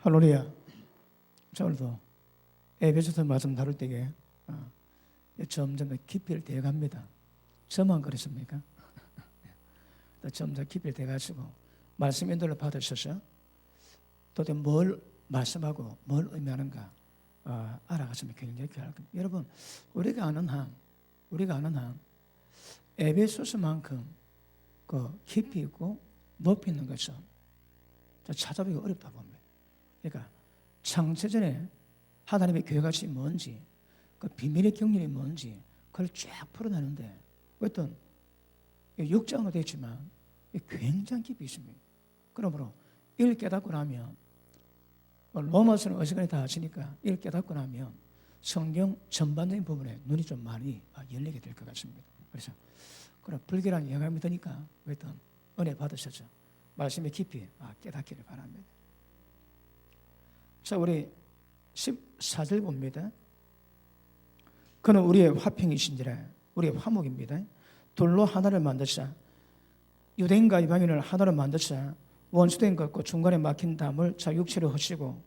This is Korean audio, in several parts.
할렐루야. 자, 오늘도 에베소서 말씀 다룰 때에 점점 더 깊이를 대갑니다. 저만 그렇습니까? 점점 깊이를 대가지고 말씀 인도를 받으셔서 도대체 뭘 말씀하고 뭘 의미하는가 알아가시면 굉장히 귀할 겁니다. 여러분, 우리가 아는 한 에베소서만큼 그 깊이 있고 높이 있는 것은 찾아보기 어렵다 봅니다. 그러니까 창세전에 하나님의 계획이 뭔지, 그 비밀의 경륜이 뭔지 그걸 쫙 풀어내는데 어떤 6장으로 되어 있지만 굉장히 깊이 있습니다. 그러므로 이를 깨닫고 나면 로마서는 어지간히 다 아시니까 이를 깨닫고 나면 성경 전반적인 부분에 눈이 좀 많이 열리게 될 것 같습니다. 그래서 그런 불길한 영감이 드니까 어떤 은혜 받으셨죠. 말씀의 깊이 깨닫기를 바랍니다. 자, 우리 14절 봅니다. 그는 우리의 화평이신지라, 우리의 화목입니다. 돌로 하나를 만드사 유대인과 이방인을 하나로 만드사 원수된 것과 중간에 막힌 담을 자 육체로 하시고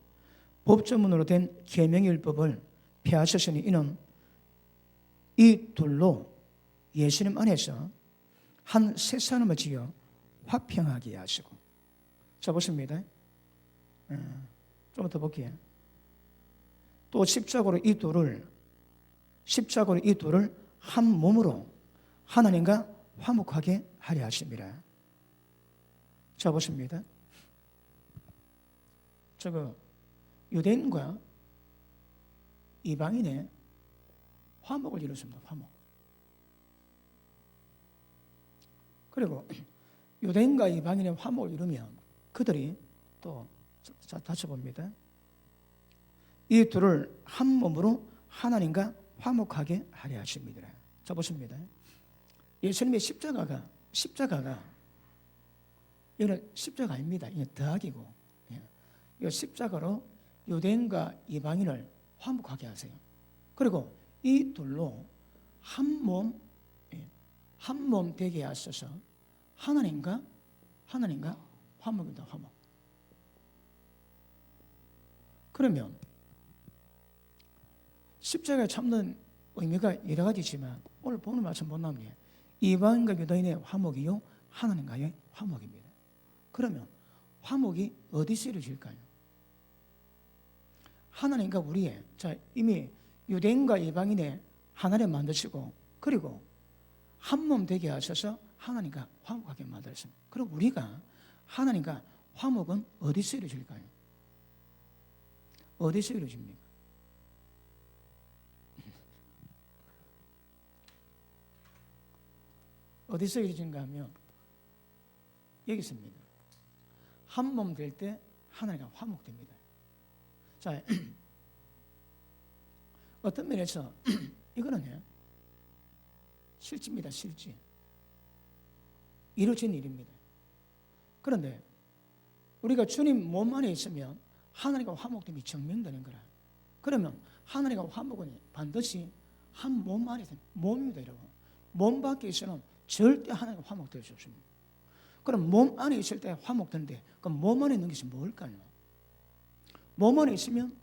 법조문으로 된 계명의 율법을 폐하셨으니 이는 이 둘로 예수님 안에서 한 새 사람을 지어 화평하게 하시고. 자, 보십니다. 좀 더 볼게요. 또 십자가로 이 둘을 한 몸으로 하나님과 화목하게 하려 하십니다. 자, 보십니다. 저거 유대인과 이방인의 화목을 이루었습니다. 화목. 그리고 유대인과 이방인의 화목을 이루면 그들이 또 다시 봅니다. 이 둘을 한 몸으로 하나님과 화목하게 하려 하십니다. 자, 보십니다. 예수님의 십자가가 이거는 십자가 아닙니다. 이게 더하기고, 이 십자가로 유대인과 이방인을 화목하게 하세요. 그리고 이 둘로 한 몸 되게 하셔서 하나님과 화목입니다. 화목. 그러면 십자가에 참는 의미가 여러 가지지만 오늘 보는 말씀 본다면 이방인과 유대인의 화목이요 하나님과의 화목입니다. 그러면 화목이 어디서 이루어질까요? 하나님과 우리의, 자, 이미 유대인과 이방인의 하나를 만드시고 그리고 한 몸 되게 하셔서 하나님과 화목하게 만들었습니다. 그럼 우리가 하나님과 화목은 어디서 이루어질까요? 어디서 이루어집니까? 어디서 이루어진가 하면 여기 있습니다. 한 몸 될 때 하나님과 화목됩니다. 자, 어떤 면에서 이거는 실지입니다. 실지. 이루어진 일입니다. 그런데 우리가 주님 몸 안에 있으면 하나님과 화목됨이 증명되는 거라. 그러면 하나님과 화목은 반드시 한 몸 안에 있는 몸입니다, 여러분. 몸 밖에 있어는 절대 하나님과 화목될 수 없습니다. 그럼 몸 안에 있을 때 화목되는데 그럼 몸 안에 있는 것이 뭘까요? 몸 안에 있으면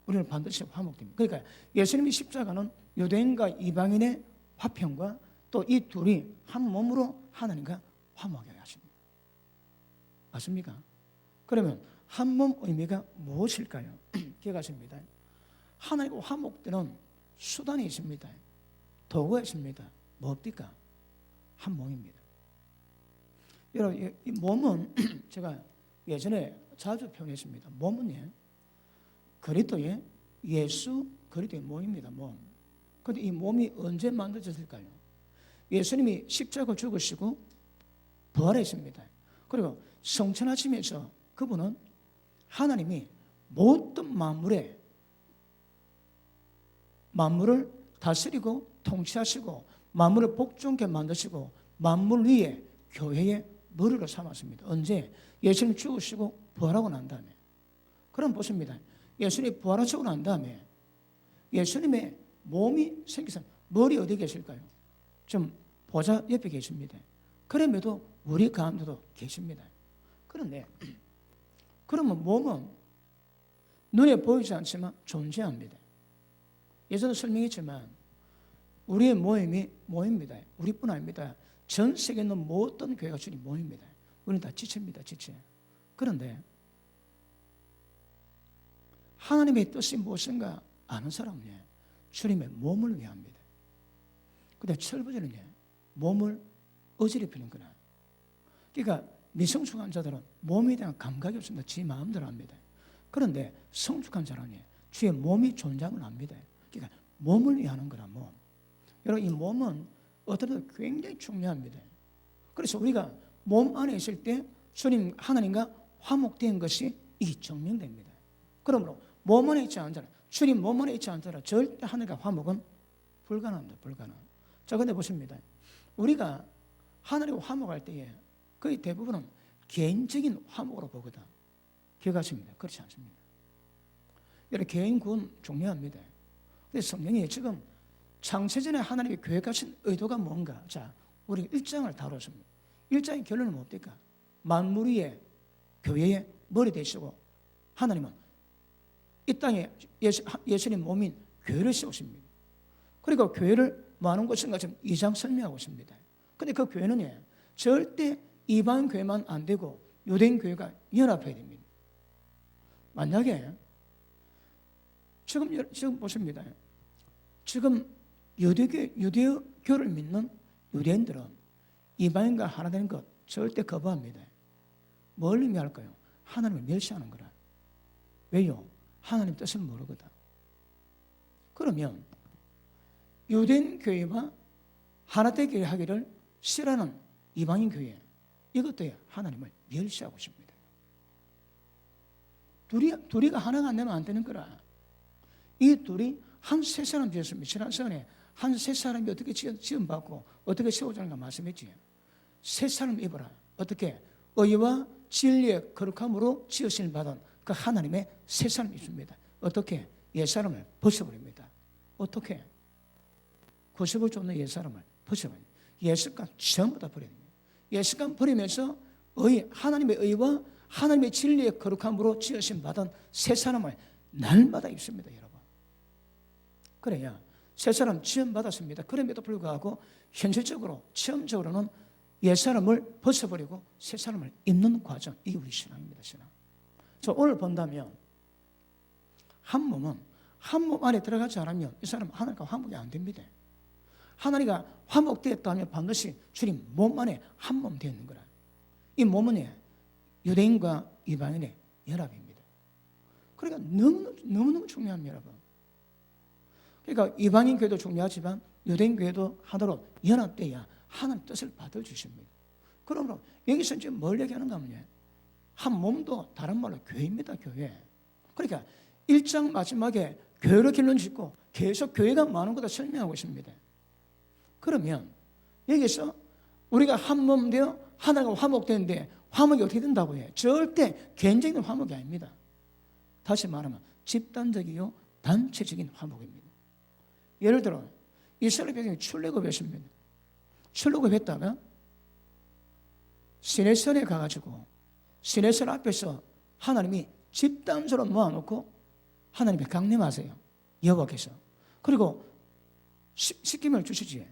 우리는 반드시 화목됩니다. 그러니까 예수님의 십자가는 유대인과 이방인의 화평과 또 이 둘이 한 몸으로 하나님과 화목하게 하십니다. 맞습니까? 그러면 한 몸 의미가 무엇일까요? 기억하십니다. 하나님과 화목되는 수단이 있습니다. 도구가 있습니다. 뭡니까? 한 몸입니다. 여러분, 이 몸은 제가 예전에 자주 표현했습니다. 몸은 그리스도의 예수 그리스도의 몸입니다. 몸. 그런데 이 몸이 언제 만들어졌을까요? 예수님이 십자가 죽으시고 부활했습니다. 그리고 성천하시면서 그분은 하나님이 모든 만물을 다스리고 통치하시고 만물을 복종케 만드시고 만물 위에 교회의 머리로 삼았습니다. 언제? 예수님 죽으시고 부활하고 난 다음에. 그럼 보십니다. 예수님이 부활하시고 난 다음에 예수님의 몸이 생겨서 머리 어디 계실까요? 좀 보좌 옆에 계십니다. 그럼에도 우리 가운데도 계십니다. 그런데 그러면 몸은 눈에 보이지 않지만 존재합니다. 예전에 설명했지만 우리의 모임이 모입니다. 우리뿐 아닙니다. 전 세계에 있는 모든 교회가 주님 모입니다. 우리는 다 지체입니다. 지체. 그런데 하나님의 뜻이 무엇인가 아는 사람은 주님의 몸을 위합니다. 근데 철부지는 몸을 어지럽히는 거나. 그러니까 미성숙한 자들은 몸에 대한 감각이 없습니다. 지 마음대로 합니다. 그런데 성숙한 자는 주의 몸이 존재함을 압니다. 그러니까 몸을 위하는 거라 몸. 여러분 이 몸은 어떤 굉장히 중요합니다. 그래서 우리가 몸 안에 있을 때 주님 하나님과 화목된 것이 이 증명됩니다. 그러므로 몸 안에 있지 않은 자는 주님 몸 안에 있지 않은 자는 절대 하나님과 화목은 불가능합니다. 불가능. 자, 근데 보십니다. 우리가 하나님과 화목할 때에 거의 대부분은 개인적인 화목으로 보거든. 기억하십니다. 그렇지 않습니다. 여러분 개인 구원 중요합니다. 근데 성경이 지금 창세전에 하나님의 계획하신 의도가 뭔가? 자, 우리 1장을 다뤘습니다. 1장의 결론은 뭡니까? 만물 위에 교회의 머리 되시고 하나님은 이 땅에 예수님 몸인 교회를 세우십니다. 그리고 교회를 많은 것인가 지금 2장 설명하고 있습니다. 그런데 그 교회는 절대 이방 교회만 안 되고 유대인 교회가 연합해야 됩니다. 만약에 지금 보십니다. 지금 유대교를 믿는 유대인들은 이방인과 하나 되는 것 절대 거부합니다. 뭘 의미할까요? 하나님을 멸시하는 거라. 왜요? 하나님 뜻을 모르거든. 그러면 유대인 교회와 하나되게 하기를 싫어하는 이방인 교회, 이것도 하나님을 멸시하고 있습니다. 둘이가 하나가 안 되면 안 되는 거라. 이 둘이 한 세 사람 되었습니다. 지난 시간에 한 세 사람이 어떻게 지음받고 어떻게 세워지는가 말씀했지. 세 사람 입어라. 어떻게? 의와 진리의 거룩함으로 지으심을 받은 그 하나님의 세 사람이 있습니다. 어떻게? 옛사람을 벗어버립니다. 어떻게? 구습을 쫓는 옛사람을 벗어버립니다. 옛습관 전부 다 버려야 됩니다. 옛습관 버리면서 하나님의 의와 하나님의 진리의 거룩함으로 지으심 받은 새 사람을 날마다 입습니다. 여러분. 그래야 새 사람 지음 받았습니다. 그럼에도 불구하고 현실적으로 체험적으로는 옛사람을 벗어버리고 새 사람을 입는 과정, 이게 우리 신앙입니다. 신앙. 저 오늘 본다면 한 몸은 한 몸 안에 들어가지 않으면 이 사람은 하나님과 화목이 안 됩니다. 하나님과 화목되었다면 반드시 주님 몸 안에 한 몸 되어 있는 거라. 이 몸은 유대인과 이방인의 연합입니다. 그러니까 너무너무 중요합니다, 여러분. 그러니까 이방인 교회도 중요하지만 유대인 교회도 하나로 연합돼야 하나님 뜻을 받을 주십니다. 그러므로 여기서 지금 뭘 얘기하는가 하면 한 몸도 다른 말로 교회입니다. 교회. 그러니까 1장 마지막에 교회로 결론 짓고 계속 교회가 많은 것을 설명하고 있습니다. 그러면 여기서 우리가 한 몸 되어 하나가 화목되는데 화목이 어떻게 된다고 해요? 절대 개인적인 화목이 아닙니다. 다시 말하면 집단적이요 단체적인 화목입니다. 예를 들어 이스라엘 백성이 출애굽했습니다. 출애굽했다가 시내산에 가가지고 시내산 앞에서 하나님이 집단적으로 모아놓고 하나님이 강림하세요. 여호와께서. 그리고 십계명을 주시지.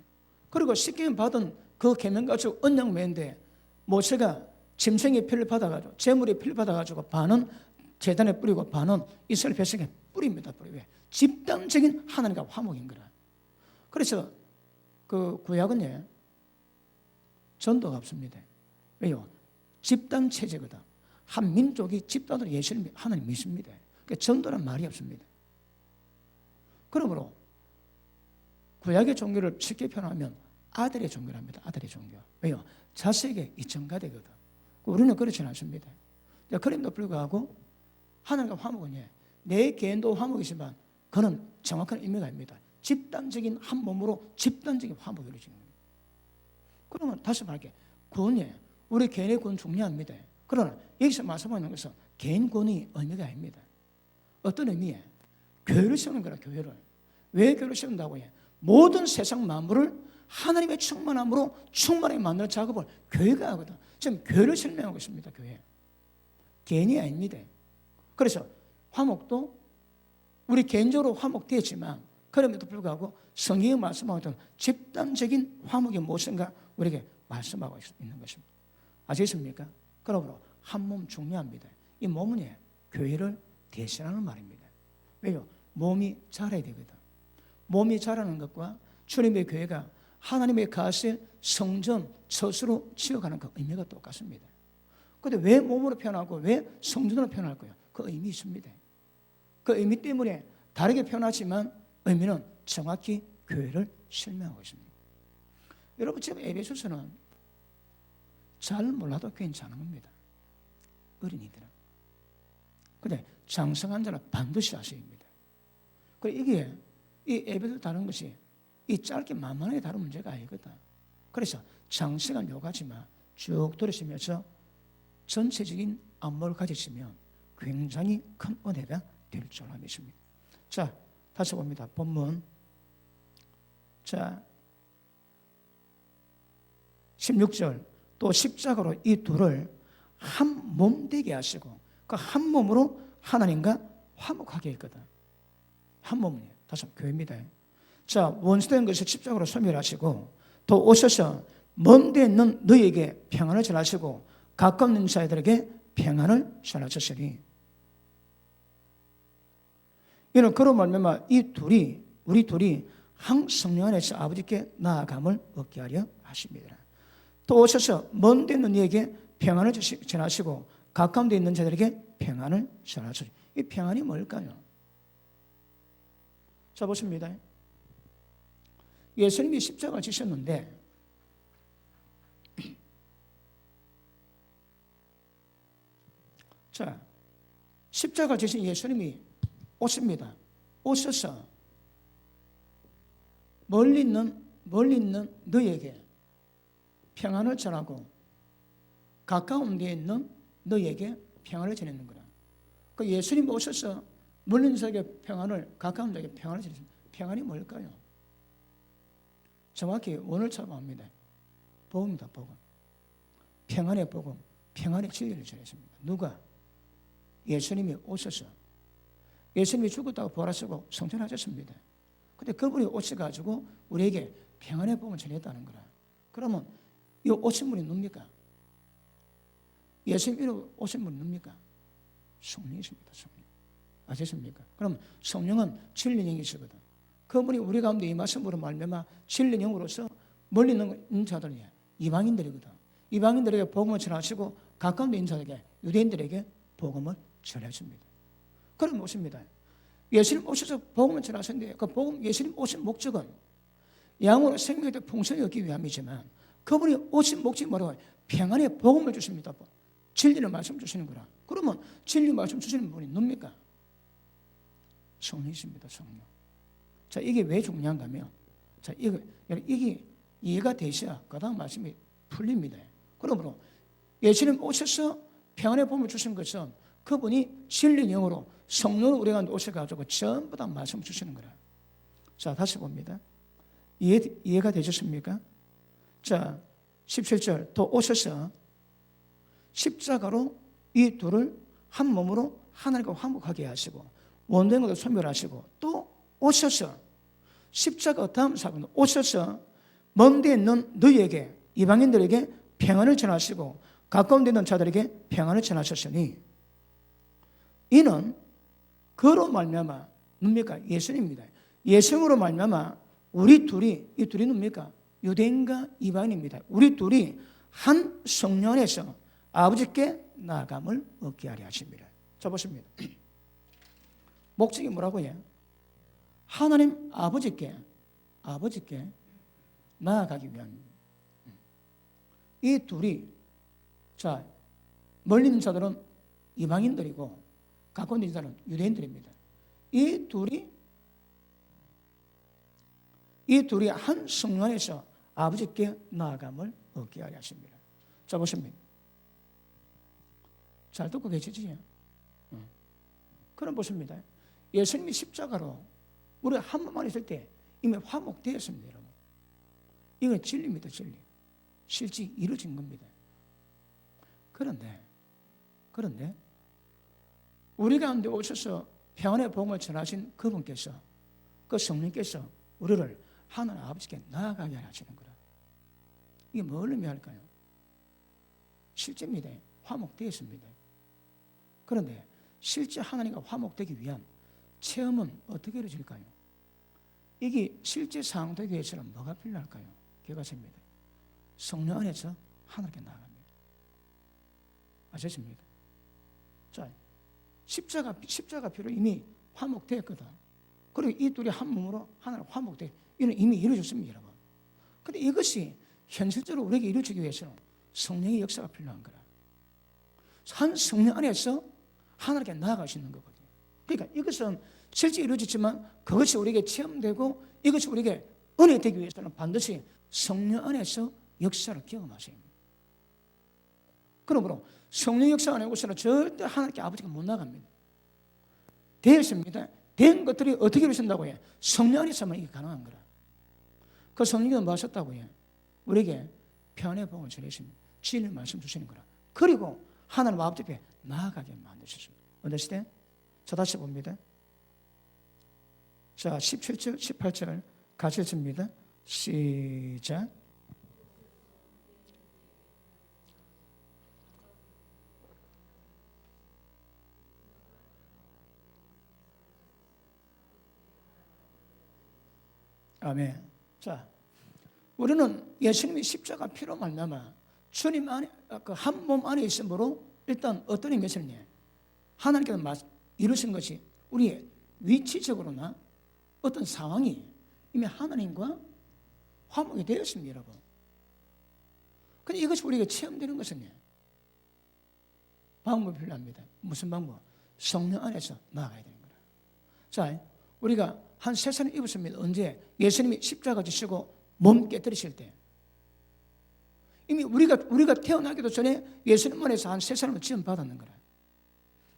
그리고 십계명 받은 그 계명 가지고 언약 맺는데 모세가 짐승의 피를 받아가지고 제물의 피를 받아가지고 반은 제단에 뿌리고 반은 이스라엘 백성에 뿌립니다. 왜? 집단적인 하나님과 화목인 거라. 그래서 그 구약은 전도가 없습니다. 왜요? 집단 체제거든. 한 민족이 집단으로 예수님 하나님 믿습니다. 그러니까 전도란 말이 없습니다. 그러므로 구약의 종교를 쉽게 표현하면 아들의 종교랍니다. 아들의 종교. 왜요? 자식에게 이전가되거든. 우리는 그렇지 않습니다. 그럼에도 불구하고 하나님과 화목은 내 개인도 화목이지만 그는 정확한 의미가 아닙니다. 집단적인 한 몸으로 집단적인 화목이 이루어지는 겁니다. 그러면 다시 말할게. 구원이 우리 개인의 구원 중요합니다. 그러나 여기서 말씀하는 것은 개인 구원이 의미가 아닙니다. 어떤 의미에? 교회를 세우는 거라. 교회를. 왜 교회를 세운다고 해? 모든 세상 만물을 하나님의 충만함으로 충만하게 만드는 작업을 교회가 하거든. 지금 교회를 설명하고 있습니다. 교회. 개인이 아닙니다. 그래서 화목도 우리 개인적으로 화목되었지만 그럼에도 불구하고 성경이 말씀하고 있는 집단적인 화목이 무엇인가 우리에게 말씀하고 있는 것입니다. 아시겠습니까? 그러므로 한 몸 중요합니다. 이 몸은 교회를 대신하는 말입니다. 왜요? 몸이 자라야 되거든. 몸이 자라는 것과 주님의 교회가 하나님의 가실 성전 처수로 지어가는 그 의미가 똑같습니다. 그런데 왜 몸으로 표현하고 왜 성전으로 표현할 거예요? 그 의미 있습니다. 그 의미 때문에 다르게 표현하지만 의미는 정확히 교회를 설명하고 있습니다. 여러분 지금 에베소서는 잘 몰라도 괜찮은 겁니다. 어린이들은. 근데 장성한 자는 반드시 아셔야 합니다. 그리고 이게 이 에베소서 다른 것이 이 짧게 만만하게 다른 문제가 아니거든. 그래서 장시간 요가지만 쭉 들으시면서 전체적인 안목을 가지시면 굉장히 큰 은혜가 될 줄 믿습니다. 자, 다시 봅니다. 본문. 자, 16절. 또 십자가로 이 둘을 한 몸 되게 하시고 그 한 몸으로 하나님과 화목하게 했거든. 한 몸이에요. 다시 한번 교회입니다. 자, 원수된 것을 십자가로 소멸하시고 또 오셔서 먼 데 있는 너희에게 평안을 전하시고 가까운 있는 자들에게 평안을 전하셨으니 이는 그로 말미암아 이 둘이 우리 둘이 한 성령 안에서 아버지께 나아감을 얻게 하려 하십니다. 또 오셔서 먼 데 있는 너희에게 평안을 전하시고 가까운 데 있는 자들에게 평안을 전하시니 이 평안이 뭘까요? 자, 보십니다. 예수님이 십자가를 지셨는데 자, 십자가 지신 예수님이 오십니다. 오셔서 멀리 있는 너희에게 평안을 전하고 가까운 데에 있는 너희에게 평안을 전하는 거라. 그 예수님이 오셔서 멀리 있는 자에게 평안을, 가까운 자에게 평안을 전했습니다. 평안이 뭘까요? 정확히 원을 찾아봅니다. 복음이다, 복음. 평안의 복음, 평안의 진리를 전했습니다. 누가? 예수님이 오셔서 예수님이 죽었다고 부활하시고 성천하셨습니다. 근데 그분이 오셔가지고 우리에게 평안의 복음을 전했다는 거라. 그러면 이 오신 분이 누굽니까? 예수님이 오신 분이 누굽니까? 성령이십니다. 성령. 아셨습니까? 그럼 성령은 진리 영이시거든. 그분이 우리 가운데 임하심으로 말미암아 진리 영으로서 멀리 있는 자들이 이방인들이거든. 이방인들에게 복음을 전하시고 가까운 데 있는 자들에게 유대인들에게 복음을 전해줍니다. 그럼 무엇입니다? 예수님 오셔서 복음을 전하셨는데 그 복음 예수님 오신 목적은 양으로 생명에 대해 풍성히 얻기 위함이지만 그분이 오신 목적이 뭐라고 해요? 평안의 복음을 주십니다. 진리를 말씀 주시는 거라. 그러면 진리 말씀 주시는 분이 누굽니까? 성령이십니다. 성령. 자, 이게 왜 중요한가면 자, 이게 이해가 되셔야 그 다음 말씀이 풀립니다. 그러므로 예수님 오셔서 평안의 복음을 주신 것은 그분이 진리 영으로 성령을 우리 가운데 오셔가지고 전부 다 말씀 주시는 거라. 자, 다시 봅니다. 이해가 되셨습니까? 자, 17절. 또 오셔서 십자가로 이 둘을 한 몸으로 하나님과 화목하게 하시고 원된 것을 소멸하시고 또 오셔서 십자가 다음 사건 오셔서 먼 데 있는 너희에게 이방인들에게 평안을 전하시고 가까운 데 있는 자들에게 평안을 전하셨으니 이는 그로 말미암아 누굽니까? 예수님입니다. 예수님으로 말미암아 우리 둘이 이 둘이 누굽니까? 유대인과 이방인입니다. 우리 둘이 한 성령 안에서 아버지께 나아감을 얻게 하려 하십니다. 자, 보십니다. 목적이 뭐라고 해요? 하나님 아버지께 나아가기 위함입니다. 이 둘이 자, 멀리 있는 자들은 이방인들이고 가까운 있는 자들은 유대인들입니다. 이 둘이 한 성령 안에서 아버지께 나아감을 얻게 하려 하십니다. 자, 보십니다. 잘 듣고 계시지요? 그럼 보십니다. 예수님이 십자가로 우리 한 몸만 있을 때 이미 화목되었습니다, 여러분. 이건 진리입니다, 진리. 실제 이루어진 겁니다. 그런데 우리 가운데 오셔서 평안의 복음을 전하신 그분께서, 그 성령께서 우리를 하나님 아버지께 나아가게 하시는 거라. 이게 뭘 의미할까요? 실제입니다. 화목되었습니다. 그런데 실제 하나님과 화목되기 위한 체험은 어떻게 이루어질까요? 이게 실제 상황 되기 위해서는 뭐가 필요할까요? 결과입니다. 성령 안에서 하나님께 나아갑니다. 아셨습니까? 자, 십자가 피로 이미 화목되었거든. 그리고 이 둘이 한 몸으로 하나님 화목되, 이는 이미 이루어졌습니다, 여러분. 그런데 이것이 현실적으로 우리에게 이루어지기 위해서는 성령의 역사가 필요한 거라. 한 성령 안에서 하나님께 나아갈 수 있는 거거든요. 그러니까 이것은 실제 이루어지지만 그것이 우리에게 체험되고 이것이 우리에게 은혜 되기 위해서는 반드시 성령 안에서 역사를 경험하셔야 합니다. 그러므로 성령 역사 안에 오서는 절대 하나님께 아버지가 못 나갑니다. 되었습니다. 된 것들이 어떻게 이루어진다고 해? 성령 안에서만 이게 가능한 거라. 그 성령이 뭐 하셨다고 해? 우리에게 평안의 복음을 전해주십니다. 진리의 말씀 주시는 거라. 그리고 하나님 아버지 앞에 나아가게 만드셨습니다. 어느 시대? 자, 다시 봅니다. 자, 17절, 18절 같이 읽습니다. 시작. 아멘. 자, 우리는 예수님이 십자가 피로 말미암아 주님 안에 그 한 몸 안에 있으므로 일단 어떤 의미에서는 하나님께서 이루신 것이 우리의 위치적으로나 어떤 상황이 이미 하나님과 화목이 되었습니다, 여러분. 근데 이것이 우리가 체험되는 것은 방법이 필요합니다. 무슨 방법? 성령 안에서 나아가야 되는 거라. 자, 우리가 한 3살을 입었습니다. 언제? 예수님이 십자가 지시고 몸 깨뜨리실 때. 이미 우리가 태어나기도 전에 예수님 안에서 한 3사람을 지원받았는 거라.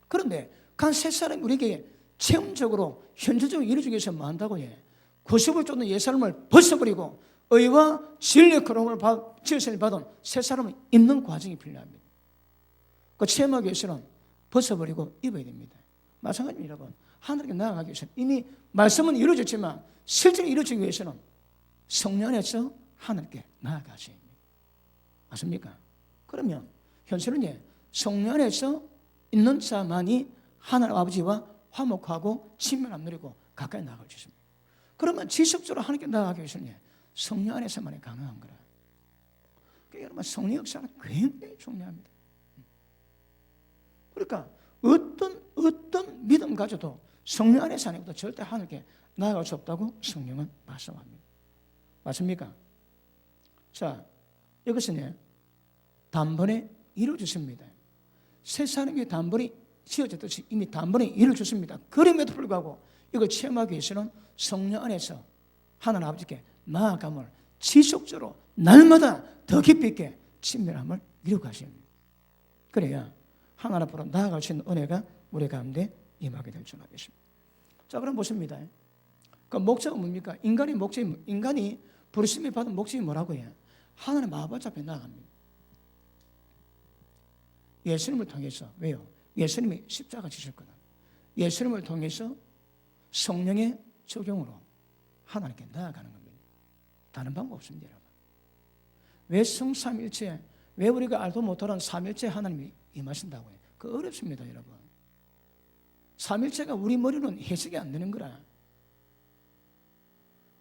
그런데 그 한 3사람이 우리에게 체험적으로 현실적으로 이루어지기 위해서 뭐 한다고 해? 구속을 쫓는 옛사람을 벗어버리고 의와 진리의 거룩을 지으심을 받은 새 사람을 입는 과정이 필요합니다. 그 체험하기 위해서는 벗어버리고 입어야 됩니다. 마찬가지입니다, 여러분. 하나님께 나아가기 위해서는 이미 말씀은 이루어졌지만 실제로 이루어지기 위해서는 성령 안에서 하나님께 나아가셔야 합니다. 맞습니까? 그러면 현실은 성령 안에서 있는 자만이 하나님 아버지와 화목하고 친밀함 누리고 가까이 나아갈 수 있습니다. 그러면 지속적으로 하나님께 나아가기 위해서는 성령 안에서만이 가능한 거라. 그러니까 여러분, 성령 역사는 굉장히 중요합니다. 그러니까 어떤 믿음 가져도 성령 안에서 아니고도 절대 하나님께 나아갈 수 없다고 성령은 말씀합니다. 맞습니까? 자, 이것은 단번에 이루어졌습니다. 새 사람이 단번에 지어졌듯이 이미 단번에 이루어졌습니다. 그럼에도 불구하고 이걸 체험하기 위해서는 성령 안에서 하나님 아버지께 나아감을 지속적으로 날마다 더 깊이 있게 친밀함을 이루어가셔야 합니다. 그래야 하나님 앞으로 나아갈 수 있는 은혜가 우리 가운데 임하게 될 줄 알겠습니다. 자, 그럼 보십니다. 그 목적은 뭡니까? 인간이 부르심을 받은 목적이 뭐라고 해요? 하나님 아버지 앞에 나아갑니다. 예수님을 통해서. 왜요? 예수님이 십자가 지셨거든. 예수님을 통해서 성령의 적용으로 하나님께 나아가는 겁니다. 다른 방법 없습니다, 여러분. 왜 성삼일체, 왜 우리가 알도 못하는 삼일체 하나님이 임하신다고 해요? 그 어렵습니다, 여러분. 삼일체가 우리 머리는 해석이 안 되는 거라.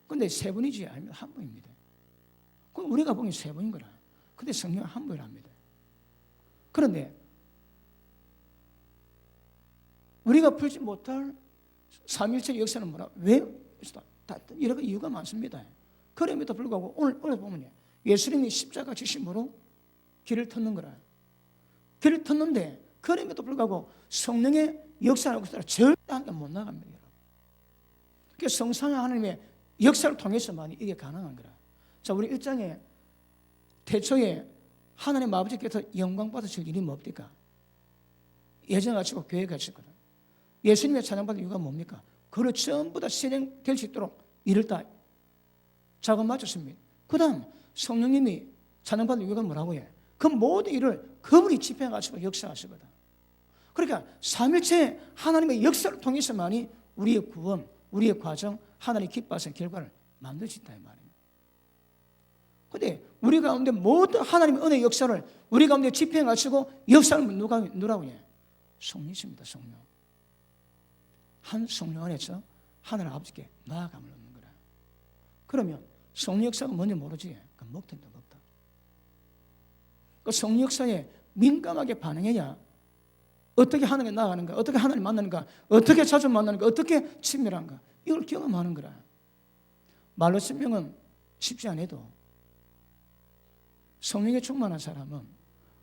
근데 세 분이지 아니면 한 분입니다. 그럼 우리가 보기엔 세 분인 거라. 근데 성령은 한 분이랍니다. 그런데 우리가 풀지 못할 삼일체의 역사는 뭐라? 왜? 여러 가지 이유가 많습니다. 그럼에도 불구하고 오늘 보면 예수님이 십자가 지심으로 길을 터는 거라. 길을 텄는데 그럼에도 불구하고 성령의 역사를 절대 함께 못 나갑니다. 그러니까 성삼위 하나님의 역사를 통해서만 이게 가능한 거라. 자, 우리 1장에 태초에 하나님 아버지께서 영광 받으실 일이 뭡니까? 예정하시고 계획하셨거든. 예수님의 찬양받을 이유가 뭡니까? 그걸 전부 다 실행될 수 있도록 일을 다 작업 맞췄습니다. 그 다음 성령님이 찬양받을 이유가 뭐라고 해? 그 모든 일을 그분이 집행하시고 역사하시거든. 그러니까 삼위일체 하나님의 역사를 통해서만이 우리의 구원, 우리의 과정, 하나님의 기뻐하시는 결과를 만들어진다 이 말입니다. 그런데 우리 가운데 모든 하나님의 은혜의 역사를 우리 가운데 집행하시고 역사를 누라고 해? 성령이십니다. 성령. 한 성령 안에서 하나님 아버지께 나아감을 얻는 거라. 그러면 성령 역사가 뭔지 모르지? 그 먹든다 먹다. 그 성령 역사에 민감하게 반응해야 어떻게 하나님께 나아가는가, 어떻게 하나님 만나는가, 어떻게 자주 만나는가, 어떻게 친밀한가, 이걸 경험하는 거라. 말로 설명은 쉽지 않아도 성령에 충만한 사람은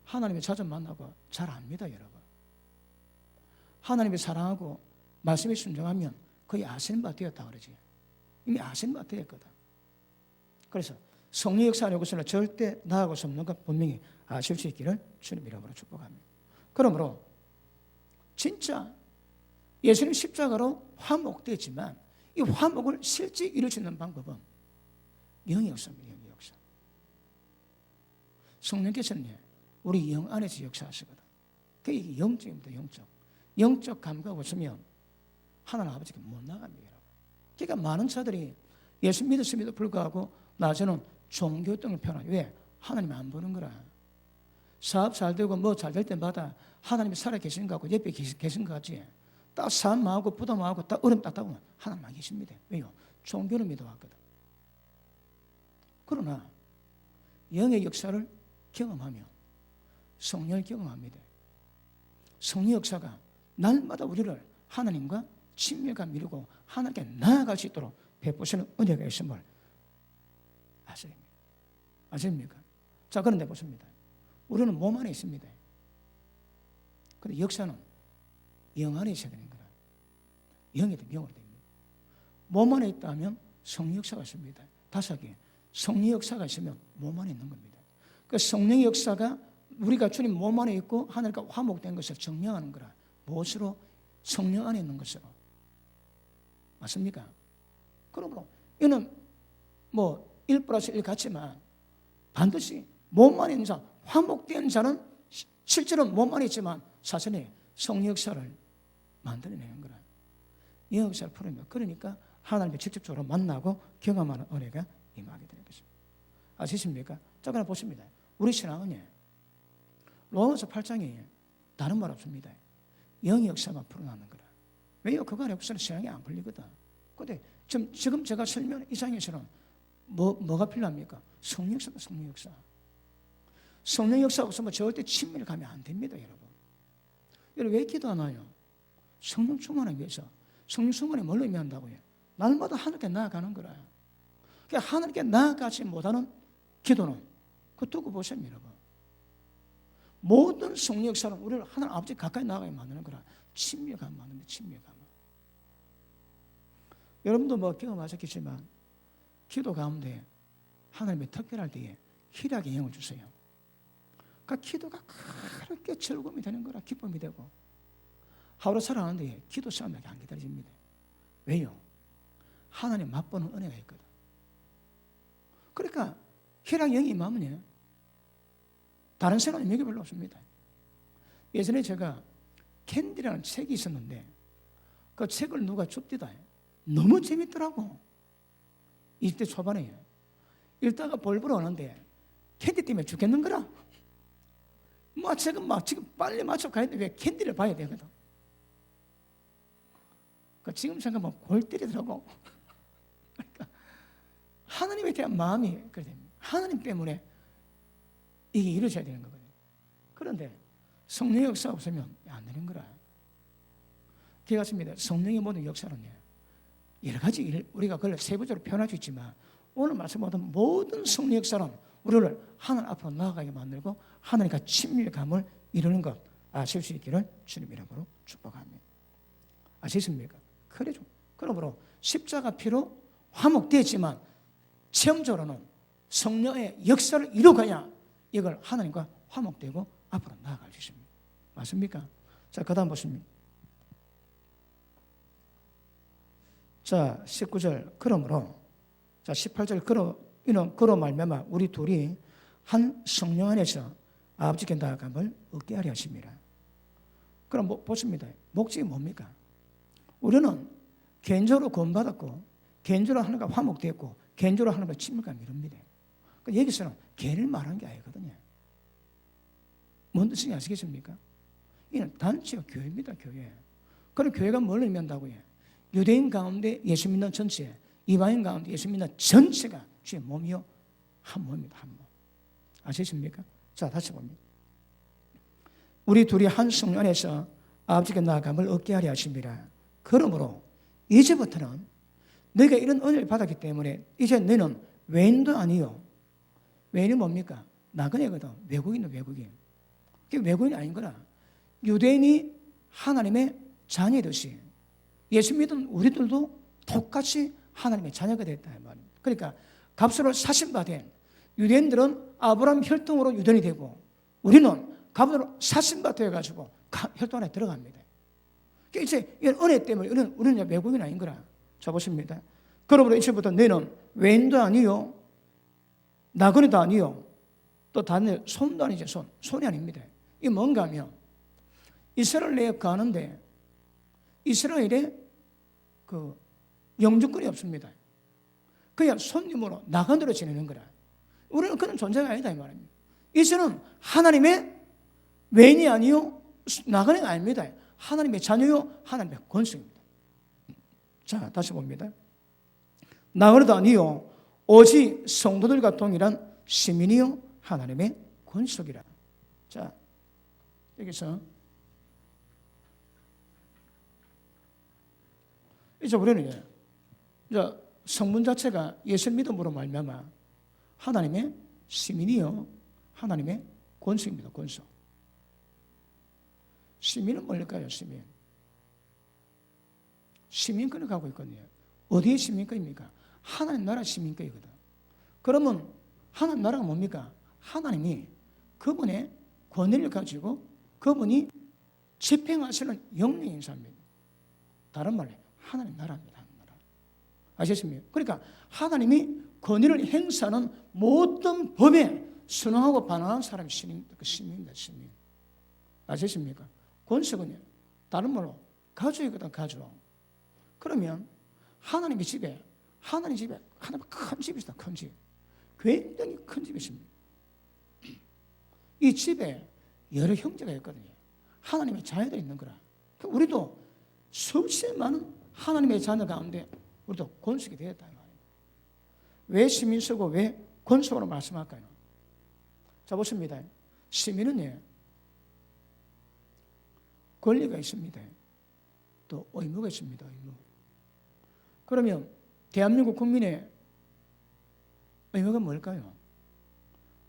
하나님을 자주 만나고 잘 압니다, 여러분. 하나님을 사랑하고 말씀에 순종하면 거의 아시는 바 되었다 그러지. 이미 아시는 바 되었거든. 그래서 성령 역사하는 것은 절대 나아갈 수 없는 것 분명히 아실 수 있기를 주님 이름으로 축복합니다. 그러므로 진짜 예수님 십자가로 화목되었지만 이 화목을 실제 이룰 수 있는 방법은 영의 역사입니다. 영의 역사. 성령께서는 우리 영 안에서 역사하시거든. 그게 영적입니다. 영적 감각 없으면 하나님 아버지께 못 나갑니다. 여러분. 그러니까 많은 자들이 예수 믿었음에도 불구하고 낮에는 종교 등을 표현하죠. 왜? 하나님이 안 보는 거라. 사업 잘 되고 뭐 잘 될 때마다 하나님이 살아 계신 것 같고 옆에 계신 것 같지. 딱 삶하고 부담하고 딱 어려움 딱 보면 하나님 안 계십니다. 왜요? 종교를 믿어왔거든. 그러나 영의 역사를 경험하며 성령을 경험합니다. 성령 역사가 날마다 우리를 하나님과 친밀감 이루고 하나님께 나아갈 수 있도록 베푸시는 은혜가 있음을 아십니까? 자, 그런데 보십니다. 우리는 몸 안에 있습니다. 그런데 역사는 영 안에 있어야 되는 거라. 영이 영으로 됩니다. 몸 안에 있다면 성령 역사가 있습니다. 다시 개 성령 역사가 있으면 몸 안에 있는 겁니다. 그 성령의 역사가 우리가 주님 몸 안에 있고 하늘과 화목된 것을 증명하는 거라. 무엇으로? 성령 안에 있는 것으로. 맞습니까? 그러므로 이는 뭐 1+1 같지만 반드시 몸 안에 있는 자, 화목된 자는 실제로는 몸 안에 있지만 사실은 성령 역사를 만들어내는 거라. 이 역사를 풀어내는 거라. 그러니까 하나님을 직접적으로 만나고 경험하는 은혜가 임하게 되는 것입니다. 아시십니까? 자, 그럼 보십니다. 우리 신앙은 로마서 8장에 다른 말 없습니다. 영의 역사만 풀어나는 거라. 왜요? 그거 안에 없으면 신앙이 안 풀리거든. 근데 지금 제가 설명한 이 장에서는 뭐가 필요합니까? 성령 역사다, 성령 역사. 성령 역사 없으면 절대 친밀감이 안 됩니다, 여러분. 여러분, 왜 기도하나요? 성령 충만하기 위해서. 성령 충만이 뭘로 의미한다고요? 날마다 하늘께 나아가는 거라. 그러니까 하늘께 나아가지 못하는 기도는 그 두고 보세요, 여러분. 모든 성령 역사는 우리를 하나님 아버지 가까이 나아가게 만드는 거라. 친밀감 만듭니다, 친밀감. 여러분도 뭐 경험하셨겠지만 기도 가운데 하나님의 특별할 때에 희락의 영을 주세요. 그러니까 기도가 그렇게 즐거움이 되는 거라. 기쁨이 되고 하루 살아가는데 기도 시간밖에 안 기다려집니다. 왜요? 하나님 맛보는 은혜가 있거든. 그러니까 희락의 영이 임하면 다른 생각은 의미가 별로 없습니다. 예전에 제가 캔디라는 책이 있었는데 그 책을 누가 줍디다. 너무 재밌더라고. 20대 초반에 읽다가 볼보러 오는데 캔디 때문에 죽겠는 거라. 지금 빨리 맞춰 가야 돼. 왜 캔디를 봐야 되거든. 지금 생각하면 골 때리더라고. 그러니까 하나님에 대한 마음이 그래 됩니다. 하나님 때문에 이게 이루어져야 되는 거거든요. 그런데 성령의 역사 없으면 안 되는 거라. 기억하십니다. 성령의 모든 역사는 여러 가지 일, 우리가 그걸 세부적으로 표현할 수 있지만 오늘 말씀하던 모든 성령 역사는 우리를 하나님 앞으로 나아가게 만들고 하나님과 친밀감을 이루는 것 아실 수 있기를 주님 이름으로 축복합니다. 아시겠습니까? 그래죠. 그러므로 십자가 피로 화목되었지만 체험적으로는 성령의 역사를 이루어가야 이걸 하나님과 화목되고 앞으로 나아갈 수 있습니다. 맞습니까? 자, 그 다음 보십니다. 자, 19절 그러므로 자 18절 그로 말미암아 우리 둘이 한 성령 안에서 아버지께 나아감을 얻게 하려 하십니다. 그럼 보십니다. 목적이 뭡니까? 우리는 개인적으로 구원받았고 개인적으로 하나님과 화목되었고 개인적으로 하나님과 친밀감 이룹니다. 그러니까 여기서는 개를 말하는 게 아니거든요. 뭔 뜻인지 아시겠습니까? 이는 단체가 교회입니다. 교회. 그럼 교회가 뭘 의미한다고요? 유대인 가운데 예수 믿는 전체, 이방인 가운데 예수 믿는 전체가 주의 몸이요 한 몸입니다. 한 몸. 아시겠습니까? 자, 다시 봅니다. 우리 둘이 한 성령 안에서 아버지께 나아감을 얻게 하려 하십니다. 그러므로 이제부터는 너희가 이런 은혜를 받았기 때문에 이제 너희는 외인도 아니요. 외인이 뭡니까? 나그네거든. 외국인은 외국인. 그게 외국인이 아닌 거라. 유대인이 하나님의 자녀듯이 예수 믿은 우리들도 똑같이 하나님의 자녀가 됐다 말입니다. 그러니까 값으로 사신받은 유대인들은 아브라함 혈통으로 유대인이 되고 우리는 값으로 사신받아 해가지고 혈통 안에 들어갑니다. 그러니까 이제 이런 은혜 때문에 우리는 외국인 아닌 거라. 자 보십니다. 그러므로 이제부터 너희는 외인도 아니요 나그네도 아니요 또 다른 손도 아니죠. 손이 아닙니다. 이게 뭔가 하면 이스라엘 내에 가는데 이스라엘에 그 영주권이 없습니다. 그냥 손님으로 나그네로 지내는 거라. 우리는 그런 존재가 아니다 이 말입니다. 이스라엘은 하나님의 외인이 아니요 나그네가 아닙니다. 하나님의 자녀요 하나님의 권속입니다. 자 다시 봅니다. 나그네도 아니요 오직 성도들과 동일한 시민이요 하나님의 권속이라. 자 여기서 이제 우리는 이제 성문 자체가 예수 믿음으로 말미암아 하나님의 시민이요 하나님의 권속입니다. 권속. 시민은 뭘까요? 시민. 시민권을 갖고 있거든요. 어디의 시민권입니까? 하나님 나라 시민권이거든. 그러면 하나님 나라가 뭡니까? 하나님이 그분의 권위를 가지고 그분이 집행하시는 영령의 인사입니다. 다른 말로 하나님 나라입니다. 하나님 나라. 아시겠습니까? 그러니까 하나님이 권위를 행사하는 모든 법에 순응하고 반응하는 사람이 시민입니다. 시민. 아시겠습니까? 권속은요. 다른 말로 가족이거든. 가족. 그러면 하나님 집에 하나님 큰 집이 있다. 큰 집. 굉장히 큰 집이 있습니다. 이 집에 여러 형제가 있거든요. 하나님의 자녀들이 있는 거라. 우리도 수십 많은 하나님의 자녀 가운데 우리도 권속이 되었다. 왜 시민서고 왜 권속으로 말씀할까요? 자 보십니다. 시민은요. 권리가 있습니다. 또 의무가 있습니다. 의무. 그러면 대한민국 국민의 의무가 뭘까요?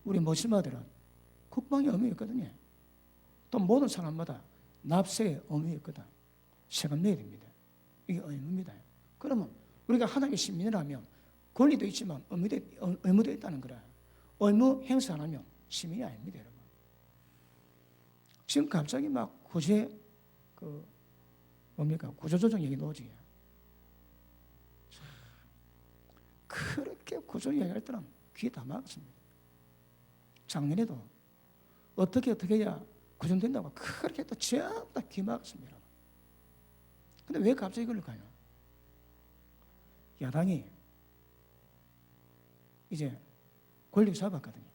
우리 모심아들은 국방의 의무가 있거든요. 또 모든 사람마다 납세의 의무가 있거든. 세금 내야 됩니다. 이게 의무입니다. 그러면 우리가 하나님의 시민이라면 권리도 있지만 의무도 있다는 거라. 의무 행사 안 하면 시민이 아닙니다, 여러분. 지금 갑자기 막 구조조정 얘기 나오지. 그렇게 구조 얘기할 때는 귀에 다 막았습니다. 작년에도 어떻게 해야 구정된다고 그렇게 또 전부 다 귀 막았습니다. 근데 왜 갑자기 이걸로 가요? 야당이 이제 권력 잡았거든요.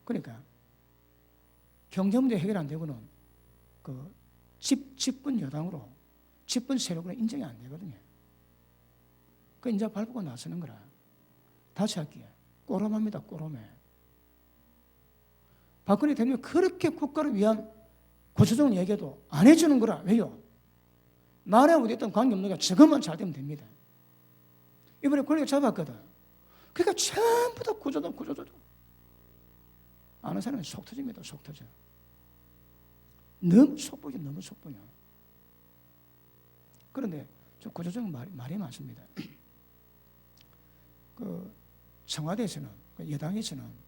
그러니까 경제 문제 해결 안 되고는 그 집권 여당으로 집권 세력으로 인정이 안 되거든요. 그 이제 발부고 나서는 거라. 다시 할게요. 꼬롬합니다. 꼬롬해. 박근혜 대통령이 그렇게 국가를 위한 구조조정 얘기해도 안 해주는 거라. 왜요? 나라하고 됐던 관계없는 게 저것만 잘 되면 됩니다. 이번에 권력 잡았거든. 그러니까 전부 다 구조조정. 아는 사람은 속 터집니다. 속 터져. 너무 속보죠. 너무 속보요. 그런데 저 구조조정 말이 많습니다. 그 청와대에서는 여당에서는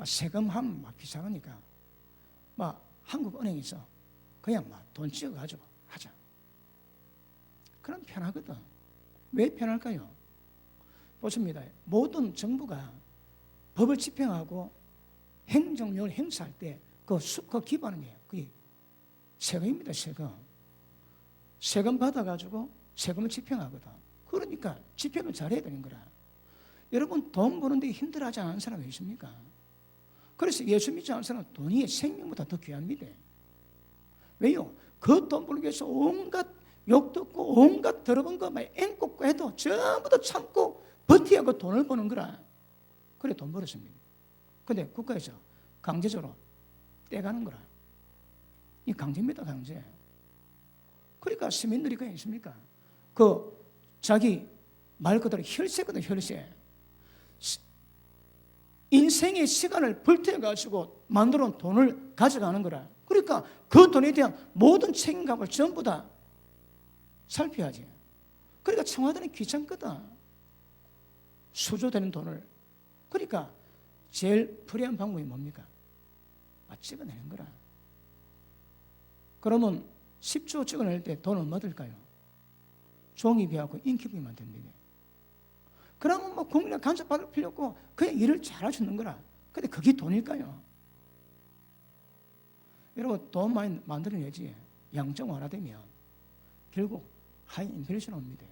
세금하면 막 비싸니까 막 한국은행에서 그냥 막 돈 찍어가지고 하자. 그럼 편하거든. 왜 편할까요? 보십니다. 모든 정부가 법을 집행하고 행정력을 행사할 때 그 기반은 뭐예요? 그게 세금입니다. 세금 받아가지고 세금을 집행하거든. 그러니까 집행을 잘해야 되는 거라. 여러분, 돈 버는데 힘들어하지 않은 사람이 있습니까? 그래서 예수 믿지 않은 사람은 돈이 생명보다 더 귀합니다. 왜요? 그 돈 벌기 위해서 온갖 욕 듣고 온갖 더러운 것만 앵꽂고 해도 전부 다 참고 버티야 그 돈을 버는 거라. 그래 돈 벌었습니다. 근데 국가에서 강제적으로 떼가는 거라. 이 강제입니다, 강제. 그러니까 시민들이 그냥 있습니까? 그 자기 말 그대로 혈세거든, 혈세. 인생의 시간을 불태워가지고 만들어 놓은 돈을 가져가는 거라. 그러니까 그 돈에 대한 모든 책임감을 전부 다 살펴야지. 그러니까 청와대는 귀찮거든. 수조되는 돈을. 그러니까 제일 불리한 방법이 뭡니까? 찍어내는 거라. 그러면 10조 찍어낼 때 돈 얼마 들까요? 종이비하고 인기비만 됩니다. 그러면 뭐 국민의 간섭받을 필요 없고 그냥 일을 잘해주는 거라. 근데 그게 돈일까요? 여러분, 돈 많이 만들어내지 양적 완화되면 결국 하이 인플레이션 옵니다.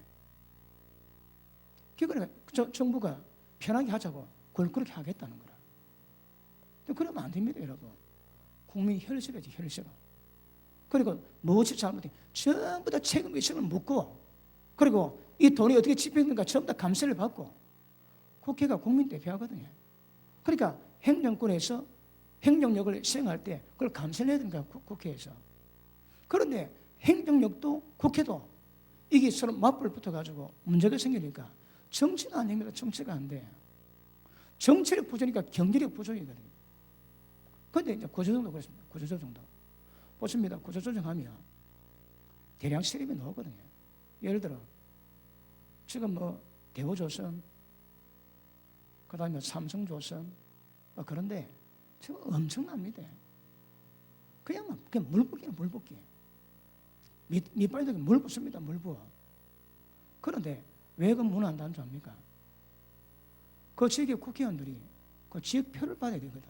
그러니까 정부가 편하게 하자고 그걸 그렇게 하겠다는 거라. 그러면 안 됩니다, 여러분. 국민이 혈세라지, 혈세로. 그리고 무엇이 잘못된 전부 다 책임의식을 묻고, 그리고 이 돈이 어떻게 집행되는가 전부 다 감세를 받고. 국회가 국민 대표하거든요. 그러니까 행정권에서 행정력을 시행할 때 그걸 감세를 해야 되니까 국회에서. 그런데 행정력도 국회도 이게 서로 맞불 붙어가지고 문제가 생기니까 정치가 안 됩니다. 정치가 안 돼. 정치력 부족이니까 경제력 부족이거든요. 그런데 이제 구조조정도 그렇습니다. 구조조정도. 보십니다. 구조조정하면 대량 세립이 나오거든요. 예를 들어 지금 뭐 대우조선, 그 다음에 삼성조선, 그런데 지금 엄청납니다. 그냥 물붓기는 물붓기. 밑발도 물 붓습니다. 물 부어. 그런데 왜 그 문을 안 닫는 줄 압니까? 그 지역의 국회의원들이 그 지역표를 받아야 되거든.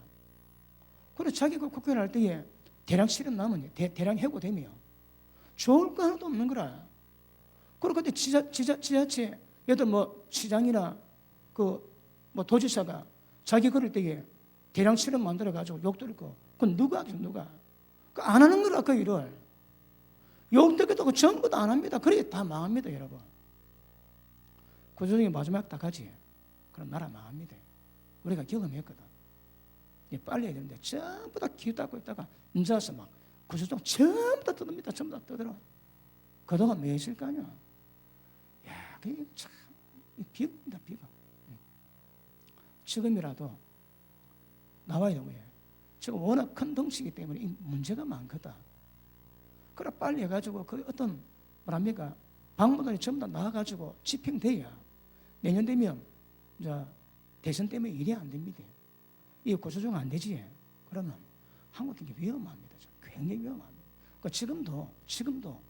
그래서 자기가 국회의원 할 때에 대량 실험 나면, 대량 해고되면 좋을 거 하나도 없는 거라. 그리고 그때 지자체, 예를 뭐 시장이나 그 뭐 도지사가 자기 그럴 때에 대량 실험 만들어가지고 욕 들고, 그건 누가 하겠어, 누가? 안 하는 거라, 그 일을. 욕 듣기도 그 전부 다 안 합니다. 그래 다 망합니다, 여러분. 구조조정이 마지막 딱 하지. 그럼 나라 망합니다. 우리가 경험했거든. 빨리 해야 되는데 전부 다 귀 닫고 있다가 이제 와서 막 구조조정 전부 다 뜯습니다. 전부 다 뜯어라. 그동안 뭐 했을 거 아니야. 야, 그게 참 비겁니다, 비겁. 지금이라도 나와야 되고요. 지금 워낙 큰 덩치이기 때문에 이 문제가 많거든. 그래 빨리 해가지고 그 어떤 뭐랍니까 방법들이 전부 다 나와가지고 집행돼야 내년 되면 이제 대선 때문에 일이 안 됩니다. 이 구조조정 안 되지. 그러면 한국 굉장히 위험합니다. 굉장히 위험합니다. 그러니까 지금도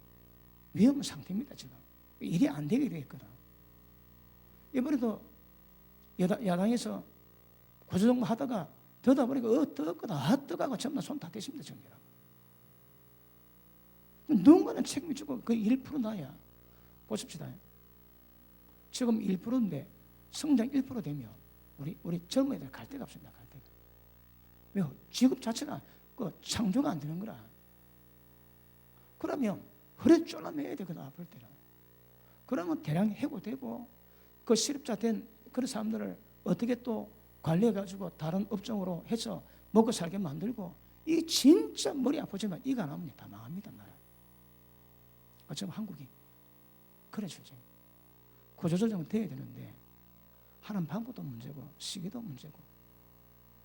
위험 상태입니다. 지금 일이 안 되게 되었거든. 이번에도 야당에서 구조조정 하다가 더다 보니까 뜨거워 전부 다 손 다 댔습니다. 정리라고. 누군가는 책임을 지고 그 1% 나야. 보십시다. 지금 1%인데 성장 1% 되면 우리 젊은이들 갈 데가 없습니다. 갈 데가. 왜요? 직업 자체가 그 창조가 안 되는 거라. 그러면 허리 쪼라매야 되거든, 아플 때는. 그러면 대량 해고되고 그 실업자 된 그런 사람들을 어떻게 또 관리해가지고 다른 업종으로 해서 먹고 살게 만들고, 이게 진짜 머리 아프지만 이거 안 하면 다 망합니다, 나라. 지금 한국이 그래죠. 구조조정은 돼야 되는데 하는 방법도 문제고 시기도 문제고,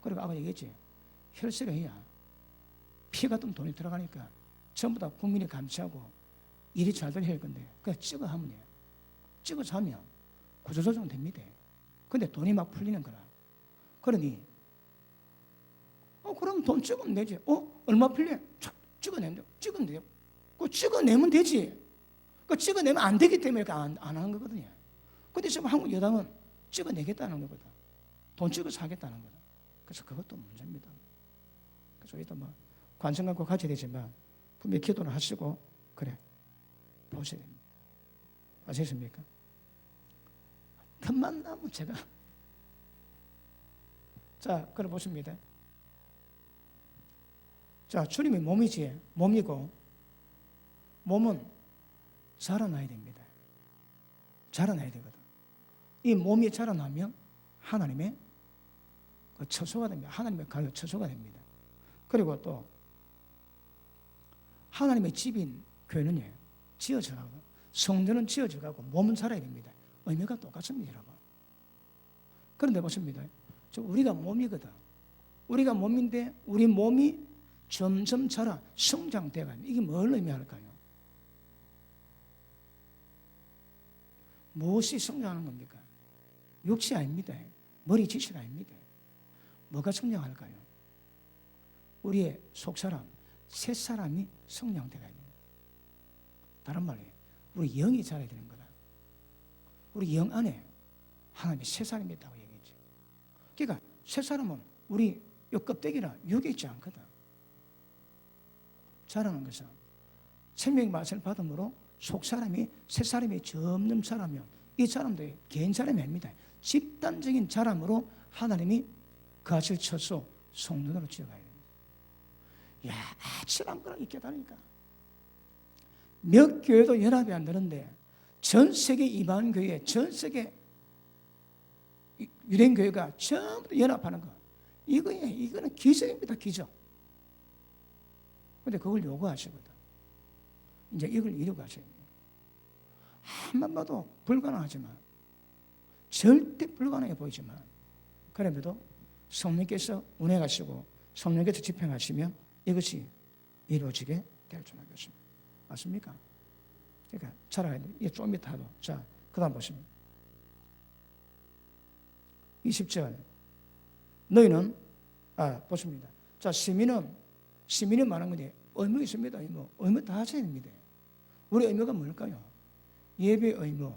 그리고 아까 얘기했지, 혈세를 해야 피 같은 돈이 들어가니까 전부 다 국민이 감시하고 일이 잘 되려 할 건데 그냥 찍어 하면 돼요. 찍어서 하면 구조조정은 됩니다. 근데 돈이 막 풀리는 거라. 그러니 그럼 돈 찍으면 되지. 얼마 풀려? 찍어내면 돼요. 찍으면 돼요. 그 찍어내면 되지. 그 찍어내면 안 되기 때문에 안 하는 거거든요. 근데 지금 한국 여당은 찍어내겠다는 거거든. 돈 찍어서 하겠다는 거다. 그래서 그것도 문제입니다. 그래서 일단 뭐 관심 갖고 가져야 되지만 분명히 기도를 하시고 그래 보셔야 됩니다. 아시겠습니까? 틈만 나면 제가 자, 그래 보십니다. 자, 주님이 몸이지, 몸이고 몸은 자라나야 됩니다. 자라나야 되거든. 이 몸이 자라나면 하나님의 그 처소가 됩니다. 하나님의 가요 처소가 됩니다. 그리고 또 하나님의 집인 교회는요, 지어져가고 성전은 지어져가고 몸은 자라야 됩니다. 의미가 똑같습니다, 여러분. 그런데 보십니다. 우리가 몸이거든. 우리가 몸인데 우리 몸이 점점 자라 성장돼가요. 이게 뭘 의미할까요? 무엇이 성장하는 겁니까? 육시 아닙니다. 머리 지식 아닙니다. 뭐가 성장할까요? 우리의 속사람, 새사람이 성장돼가야 됩니다. 다른 말로 우리 영이 자라야 되는 거다. 우리 영 안에 하나님의 새사람이 있다고 얘기했죠. 그러니까 새사람은 우리 요 껍데기나 육에 있지 않거든. 자라는 것은 생명의 맛을 받음으로 속사람이 새사람이 점점 자라면 이 사람도 개인 자람이 아닙니다. 집단적인 자람으로 하나님이 그것을 쳐서 성전으로 지어가야 됩니다. 야, 아찔한 거랑 있게 다니까. 몇 교회도 연합이 안 되는데 전 세계 이방 교회, 전 세계 유대인 교회가 전부 연합하는 거. 이거는 기적입니다, 기적. 근데 그걸 요구하시거든. 이제 이걸 이루고 하셔야 돼요. 한번 봐도 불가능하지만, 절대 불가능해 보이지만, 그럼에도 성령께서 운행하시고 성령께서 집행하시면 이것이 이루어지게 될 줄 알겠습니다. 맞습니까? 그러니까 자라야 돼요. 이게 좀 이따 하도. 자, 그 다음 보시면 20절 너희는 보십니다. 자, 시민은 말한 건데 의무 있습니다. 의무 다 하셔야 됩니다. 우리 의무가 뭘까요? 예배 의무,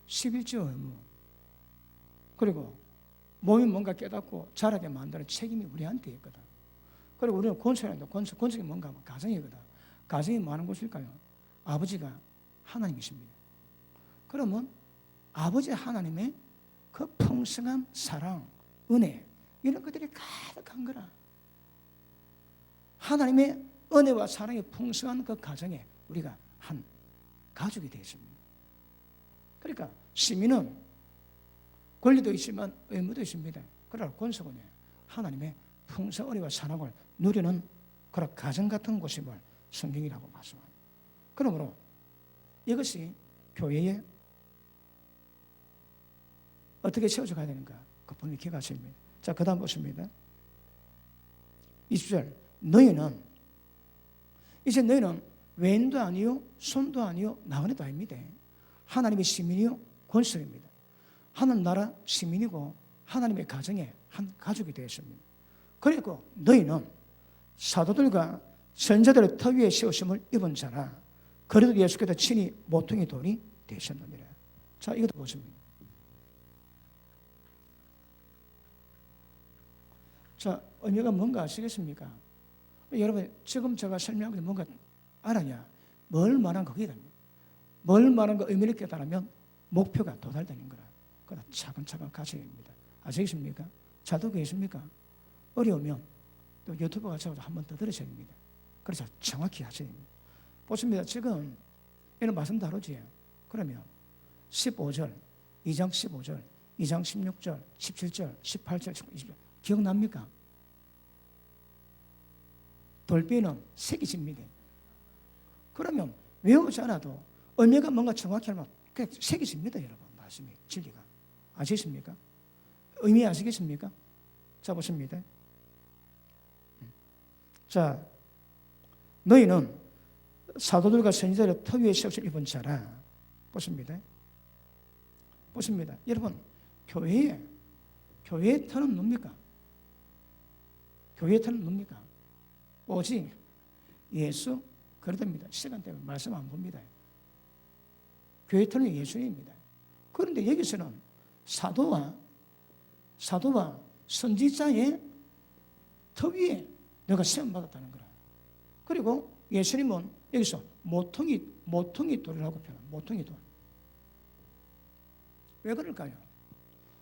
11조 의무, 그리고 몸이 뭔가 깨닫고 자라게 만드는 책임이 우리한테 있거든. 그리고 우리는 권속인데 권속이 뭔가 하면 가정이거든. 가정이 뭐 하는 곳일까요? 아버지가 하나님이십니다. 그러면 아버지 하나님의 그 풍성한 사랑, 은혜 이런 것들이 가득한 거라. 하나님의 은혜와 사랑이 풍성한 그 가정에 우리가 한 가족이 되었습니다. 그러니까 시민은 권리도 있지만 의무도 있습니다. 그러나 권속은 하나님의 풍성 은혜와 사랑을 누리는 그런 가정 같은 곳임을 성경이라고 말씀합니다. 그러므로 이것이 교회에 어떻게 세워져 가야 되는가? 그 분명히 기억하셔야 됩니다. 자, 그 다음 보십니다. 20절 이제 너희는 외인도 아니요 손도 아니요 나그네도 아닙니다. 하나님의 시민이요 권속입니다. 하나님 나라 시민이고 하나님의 가정의 한 가족이 되었습니다. 그리고 너희는 사도들과 선자들의 터 위에 세우심을 입은 자라. 그래도 예수께서 친히 모퉁이 돌이 되셨느니라. 자, 이것도 보십니다. 자, 의미가 뭔가 아시겠습니까? 여러분, 지금 제가 설명한 게 뭔가 알아야 뭘 말한 거기다. 뭘 말한 거 의미를 깨달으면 목표가 도달되는 거라. 그러나 차근차근 가셔야 됩니다. 아시겠습니까? 잘 듣고 계십니까? 어려우면 또 유튜브 가서 한번 더 들으셔야 됩니다. 그래서 정확히 하셔야 됩니다. 보십니다. 지금 이런 말씀 다루지. 그러면 15절, 2장 15절, 2장 16절, 17절, 18절, 20절 기억납니까? 돌비는 새기집니다. 그러면 외우지 않아도 의미가 뭔가 정확히 하면 그냥 새기집니다, 여러분. 말씀이 진리가. 아시겠습니까? 의미 아시겠습니까? 자, 보십니다. 자, 너희는 사도들과 선지자들의 터 위에 세우신 입은 자라. 보십니다. 여러분, 교회의 터는 뭡니까? 교회의 터는 뭡니까? 오직 예수 그러답니다. 시간 때문에 말씀 안 봅니다. 교회의 터는 예수입니다. 그런데 여기서는 사도와 선지자의 터 위에 내가 시험 받았다는 거라. 그리고 예수님은 여기서 모퉁이 돌이라고 표현합니다. 모퉁이 돌. 왜 그럴까요?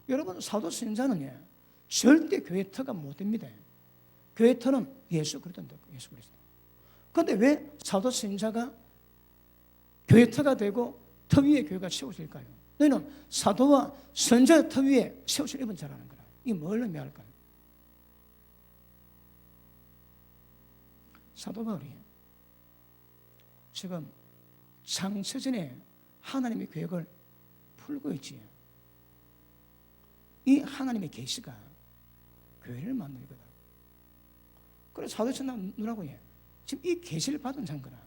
여러분, 사도 선지자는 절대 교회 터가 못 됩니다. 교회 터는 예수 그리스도인데, 예수 그리스도. 그런데 왜 사도 선지자가 교회 터가 되고 터 위에 교회가 세워질까요? 너희는 사도와 선지자 터 위에 세워질 입은 자라는 거라. 이게 뭘 의미할까요? 사도 바울이 지금 창세전에 하나님의 계획을 풀고 있지. 이 하나님의 계시가 교회를 만들 거다. 그래서 사도천당 누라고 해. 지금 이 계시를 받은 자인거라.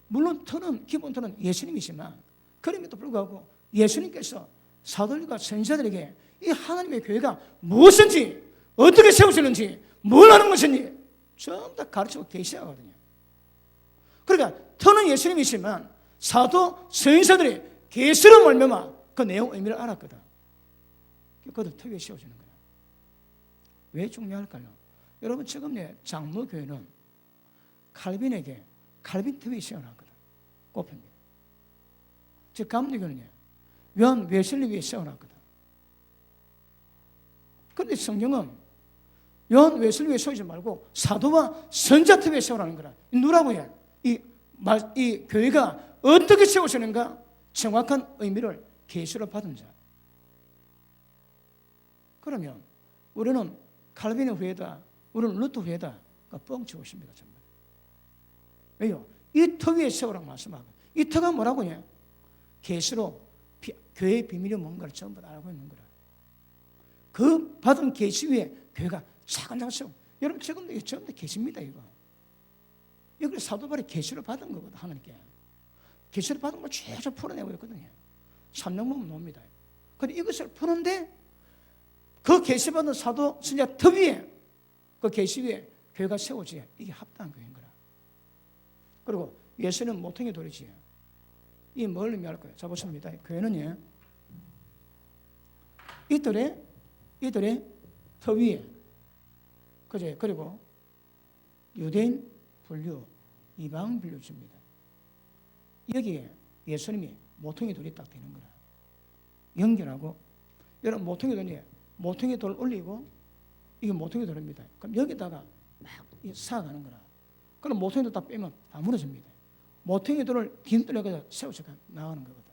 물론 터는 기본 터는 예수님이지만 그럼에도 불구하고 예수님께서 사도들과 선지자들에게 이 하나님의 교회가 무엇인지 어떻게 세워지는지 뭘 하는 것인지 전부 다 가르치고 계시하거든요. 그러니까 터는 예수님이지만 사도 선지자들이 계시로 말미암아 그 내용 의미를 알았거든. 그것도 터 위에 세워지는 거야. 왜 중요할까요? 여러분, 지금 장로교회는 칼빈에게 칼빈 터 위에 세워놨거든. 꼽힙니다. 즉 감리교는 연 웨슬리 위에 세워놨거든. 그런데 성경은 연 웨슬리 위에 세우지 말고 사도와 선지자 터 위에 세우라는 거라. 누라고 해? 이 교회가 어떻게 세워지는가 정확한 의미를 계시로 받은 자. 그러면 우리는 칼빈의 후예다, 우리는 루터 후예다, 뻥치고 있습니다. 정말. 왜요? 이 터 위에 세우라고 말씀하고, 이 터가 뭐라고 해? 계시로 교회의 비밀이 뭔가를 전부 다 알고 있는 거라. 그 받은 계시 위에 교회가 차근차근 세워. 여러분, 지금도 이게 전부 다 계시입니다. 이거 이걸 사도 바울이 계시로 받은 거거든. 하나님께 계시로 받은 걸 쭉 풀어내고 있거든요. 3년 보면 놉니다. 그런데 이것을 푸는데 그 계시받은 사도 선지자 터 위에 그 계시 위에 교회가 세워져야 이게 합당한 교회인 거라. 그리고 예수는 모퉁이 돌이지. 이 뭘 의미할 거예요? 자, 보십니다. 교회는 이들의 터 위에 그제 그리고 유대인 분류, 이방 분류 줍니다. 여기에 예수님이 모퉁이 돌이 딱 되는 거라. 연결하고 여러분 모퉁이 돌 올리고 이게 모퉁이 돌입니다. 그럼 여기다가 막 쌓아가는 거라. 그럼 모퉁이 돌 딱 빼면 다 무너집니다. 모퉁이 돌을 뒷뜰에 세워서 나가는 거거든.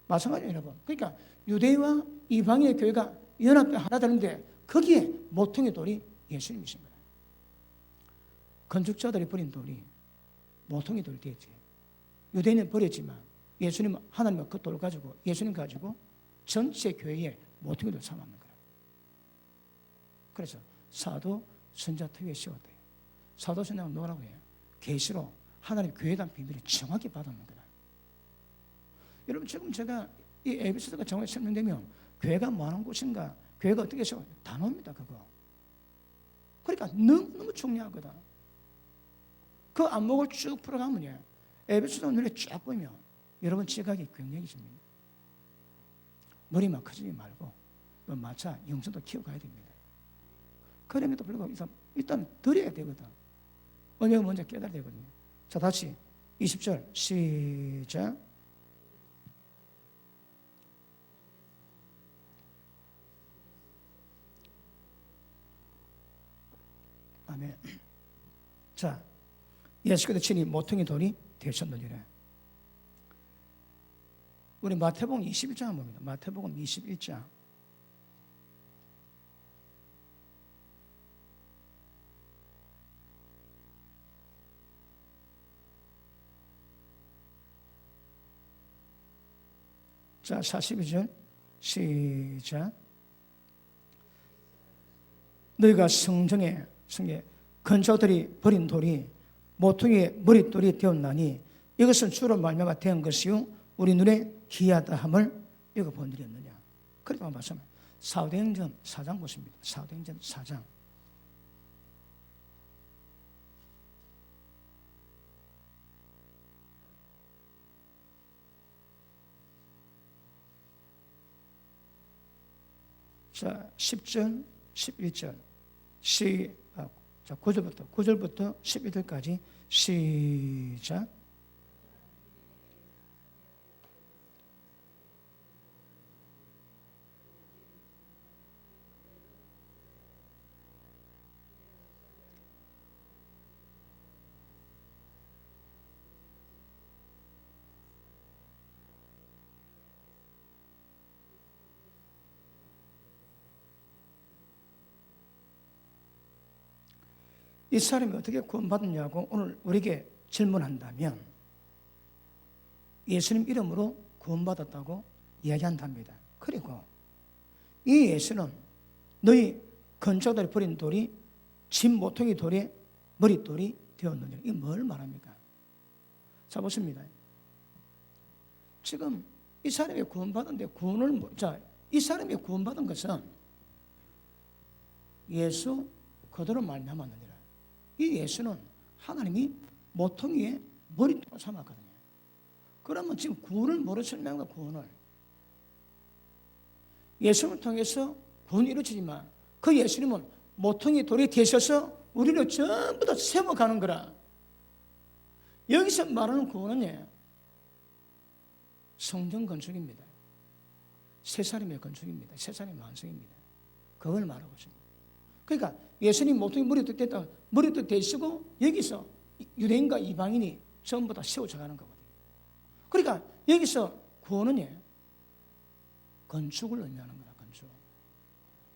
마찬가지예요, 여러분. 그러니까 유대와 이방의 교회가 연합해 하나 되는데 거기에 모퉁이 돌이 예수님이신 거예요. 건축자들이 버린 돌이 모퉁이 돌이 되지. 유대인은 버렸지만 예수님은 하나님은 그 돌 가지고 예수님 가지고 전체 교회에 모퉁이 돌 삼았는 거예요. 그래서 사도 선지자 터 위에 세웠대요. 사도 선지자는 뭐라고 해요? 계시로 하나님 교회에 대한 비밀을 정확히 받았는 거예요. 여러분, 지금 제가 이 에베소서가 정확히 설명되면 교회가 뭐하는 곳인가, 교회가 어떻게 세워 다 나옵니다. 그거. 그러니까 너무 중요하거든. 그 안목을 쭉 풀어가면 에베소서 눈에 쫙 보면 여러분 지각이 굉장히 줍니다. 머리만 커지지 말고 마차 영성도 키워가야 됩니다. 그럼에도 불구하고 일단 드려야 되거든. 언약을 먼저 깨달아야 되거든요. 자, 다시 20절 시작. 아멘. 자, 예수께서 친히 모퉁이 돌이 되셨느니라. 우리 마태복음 21장 봅니다. 마태복음 21장. 자, 42절 시작. 너희가 성에 건축자들이 버린 돌이 모퉁이의 머릿돌이 되었나니 이것은 주로 말미암아 된 것이요 우리 눈에 기이하다 함을 이거 본들이었느냐. 그러니까 말씀합니다. 사도행전 4장 보십니다. 사도행전 4장. 자, 10절, 11절 시작. 자, 9절부터 11절까지 시작. 이 사람이 어떻게 구원받았냐고 오늘 우리에게 질문한다면 예수님 이름으로 구원받았다고 이야기한답니다. 그리고 이 예수는 너희 건축자들이 버린 돌이 집 모퉁이 돌의 머릿돌이 되었느니라. 이게 뭘 말합니까? 자, 보십니다. 지금 이 사람이 구원받은데 이 사람이 구원받은 것은 예수 그대로 말미암았느니라. 이 예수는 하나님이 모퉁이의 머릿돌로 삼았거든요. 그러면 지금 구원을 뭐로 설명합니까? 구원을 예수님을 통해서 구원이 이루어지지만 그 예수님은 모퉁이 돌이 되셔서 우리를 전부 다 세워가는 거라. 여기서 말하는 구원은 성전 건축입니다. 새 사람의 건축입니다. 새 사람의 완성입니다. 그걸 말하고 있습니다. 그러니까 예수님 모퉁이 머리도 됐다, 머리도 되시고 여기서 유대인과 이방인이 전부 다 세워져 가는 거거든요. 그러니까 여기서 구원은 건축을 의미하는 거다. 건축.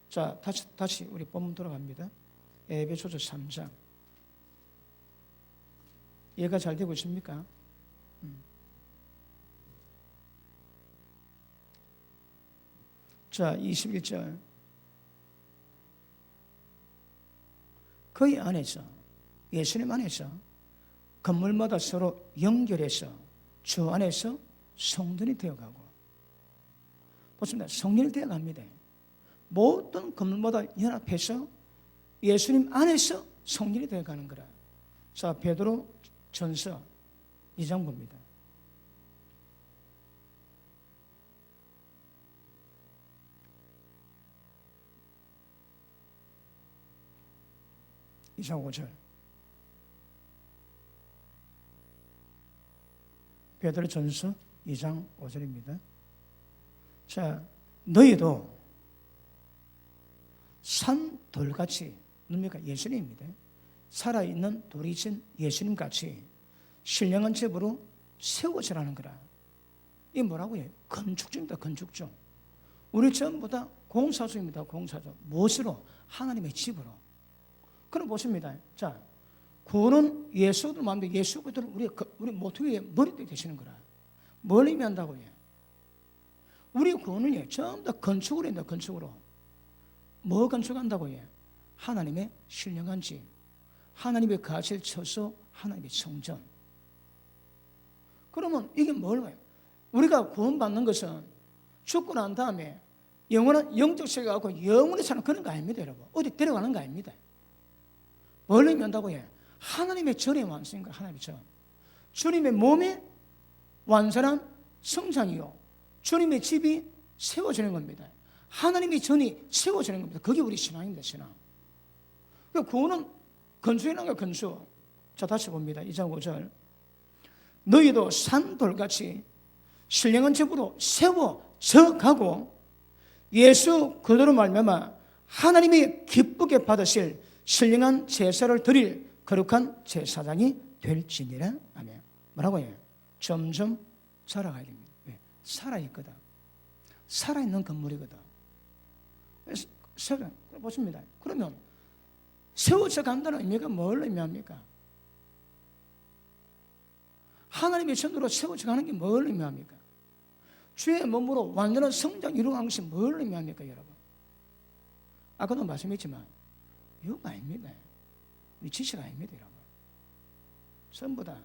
자, 다시 우리 본문 돌아갑니다. 에베소서 3장. 이해가 잘 되고 있습니까? 자, 21절. 그의 안에서, 예수님 안에서 건물마다 서로 연결해서 주 안에서 성전이 되어가고, 보십니다. 성전이 되어갑니다. 모든 건물마다 연합해서 예수님 안에서 성전이 되어가는 거라. 자, 베드로 전서 2장 봅니다. 이장 5절. 베드로 전서 2장 5절입니다. 자, 너희도 산 돌같이, 뭡니까? 예수님입니다. 살아있는 돌이신 예수님같이 신령한 제부로 세워지라는 거라. 이게 뭐라고요? 건축주입니다. 건축주. 우리 전부 다 공사주입니다. 공사주. 무엇으로? 하나님의 집으로. 그럼 보십니다. 자, 구원은 예수도 마음대로 예수 그대로 우리 모퉁이의 머리띠 되시는 거라. 뭘 의미한다고요? 우리 구원은 전부 다 건축으로 한다. 건축으로. 뭐 건축한다고요? 하나님의 신령한 집, 하나님의 가시를 쳐서 하나님의 성전. 그러면 이게 뭘? 우리가 구원받는 것은 죽고 난 다음에 영원한 영적 세계가 갖고 영원히 사는 그런 거 아닙니다, 여러분. 어디 데려가는 거 아닙니다. 뭘 의미한다고요? 하나님의 전의 완성인 거예요. 하나님의 전. 주님의 몸에 완전한 성장이요, 주님의 집이 세워지는 겁니다. 하나님의 전이 세워지는 겁니다. 그게 우리 신앙입니다. 신앙. 구원은 건축이라는 거예요. 건축. 자, 다시 봅니다. 2장 5절. 너희도 산돌같이 신령한 집으로 세워져 가고 예수 그대로 말미암아 하나님이 기쁘게 받으실 신령한 제사를 드릴 거룩한 제사장이 될지니라. 아멘. 뭐라고 해요? 점점 자라가야 됩니다. 왜? 살아있거든. 살아있는 건물이거든. 보십니다. 그러면 세워져 간다는 의미가 뭘 의미합니까? 하나님의 전으로 세워져 가는 게 뭘 의미합니까? 주의 몸으로 완전한 성장 이루어가는 것이 뭘 의미합니까, 여러분? 아까도 말씀했지만 이거 아닙니다. 우리 지식 아닙니다, 여러분. 전부 다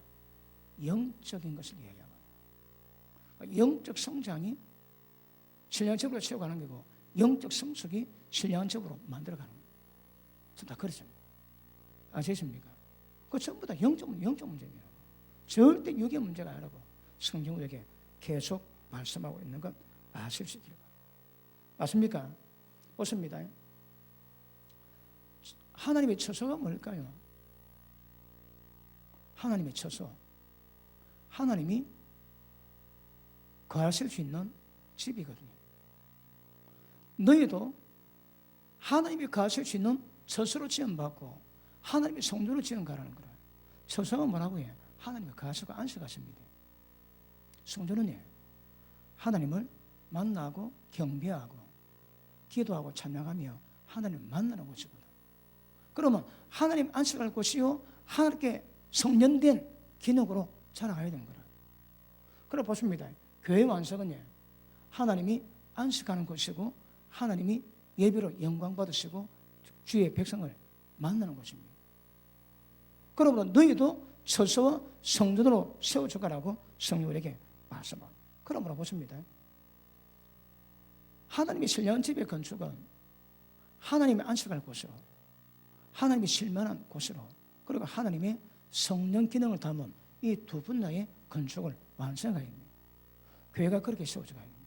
영적인 것을 이야기하고, 영적 성장이 신령적으로 채워가는 거고 영적 성숙이 신령적으로 만들어가는 거예요. 다 그렇습니다. 아시겠습니까? 그 전부 다 영적 문제입니다. 절대 육의 문제가 아니라고 성경 우리에게 계속 말씀하고 있는 것 아실 수 있기를 바랍니다. 맞습니까? 보십니다. 하나님의 처소가 뭘까요? 하나님의 처소. 하나님이 거하실 수 있는 집이거든요. 너희도 하나님이 거하실 수 있는 처소로 지음받고 하나님의 성도로 지음가라는 거라. 처소가 뭐라고 해요? 하나님이 거하시고 안식하십니다. 성도는 하나님을 만나고 경배하고 기도하고 찬양하며 하나님을 만나는 곳이거든. 그러면 하나님 안식할 곳이요 하나님께 성년된 기능으로 자라가야 되는 거라. 그래 보십니다. 교회 완성은 하나님이 안식하는 곳이고 하나님이 예배로 영광 받으시고 주의 백성을 만나는 곳입니다. 그러므로 너희도 처소와 성전으로 세워주가라고 성령 우리에게 말씀합니다. 그러므로 보십니다. 하나님이 신령한 집의 건축은 하나님이 안식할 곳으로, 하나님이 실만한 곳으로, 그리고 하나님의 성령 기능을 담은 이 두 분야의 건축을 완성해야 됩니다. 교회가 그렇게 세워져야 됩니다.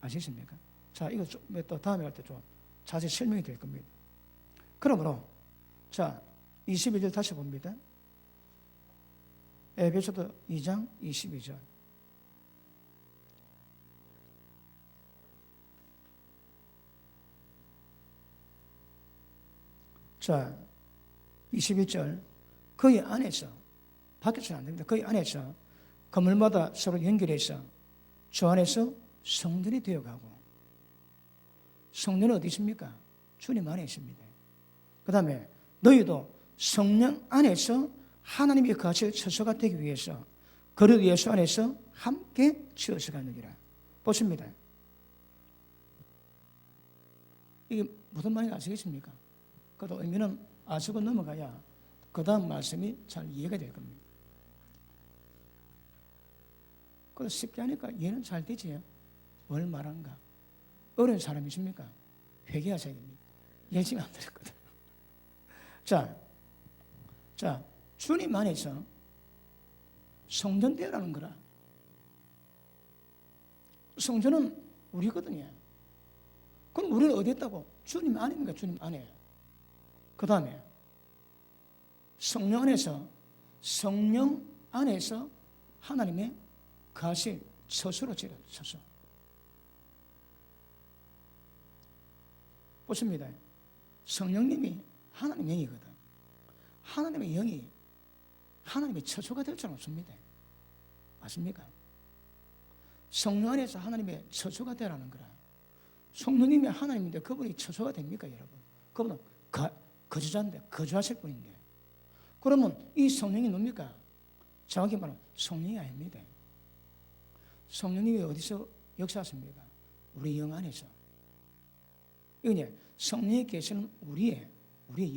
아시겠습니까? 자, 이거 또 다음에 갈 때 좀 자세히 설명이 될 겁니다. 그러므로 자 21절 다시 봅니다. 에베소서 2장 22절. 자 21절. 그의 안에서, 밖에서는 안 됩니다. 그의 안에서 건물마다 서로 연결해서 주 안에서 성전이 되어가고, 성전은 어디 있습니까? 주님 안에 있습니다. 그 다음에 너희도 성령 안에서 하나님이 거하실 처소가 되기 위해서 그리스도 예수 안에서 함께 지어서 가느니라. 보십니다. 이게 무슨 말인지 아시겠습니까? 그래도 의미는 아시고 넘어가야 그 다음 말씀이 잘 이해가 될 겁니다. 그래도 쉽게 하니까 이해는 잘 되지요. 뭘 말한가? 어려운 사람이십니까? 회개하셔야 됩니다. 열심히 안 들었거든. 자, 주님 안에서 성전되라는 거라. 성전은 우리거든요. 그럼 우리는 어디 있다고? 주님 안입니까? 주님 안에. 그 다음에 성령 안에서 하나님의 거하실 처소로 지어요. 처소. 보십니다. 성령님이 하나님의 영이거든. 하나님의 영이 하나님의 처소가 될 줄은 없습니다. 아십니까? 성령 안에서 하나님의 처소가 되라는 거라. 성령님이 하나님인데 그분이 처소가 됩니까, 여러분? 그분은 거주자인데, 거주하실 분인데. 그러면 이 성령이 뭡니까? 정확히 말하면 성령이 아닙니다. 성령님이 어디서 역사하십니까? 우리 영 안에서. 이건 성령이 계시는 우리의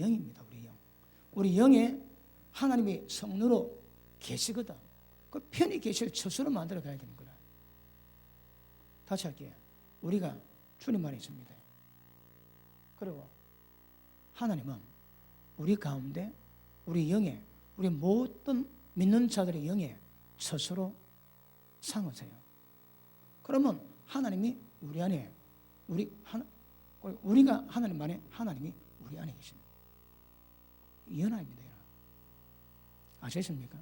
영입니다. 우리 영. 우리 영에 하나님이 성령으로 계시거든. 그 편히 계실 처소로 만들어 가야 되는 거라. 다시 할게요. 우리가 주님 안에 있습니다. 그리고 하나님은 우리 가운데 우리 영에, 우리 모든 믿는 자들의 영에 처소로 삼으세요. 그러면 하나님이 우리 안에, 우리가 하나님 안에, 하나님이 우리 안에 계십니다. 연합입니다. 아시겠습니까?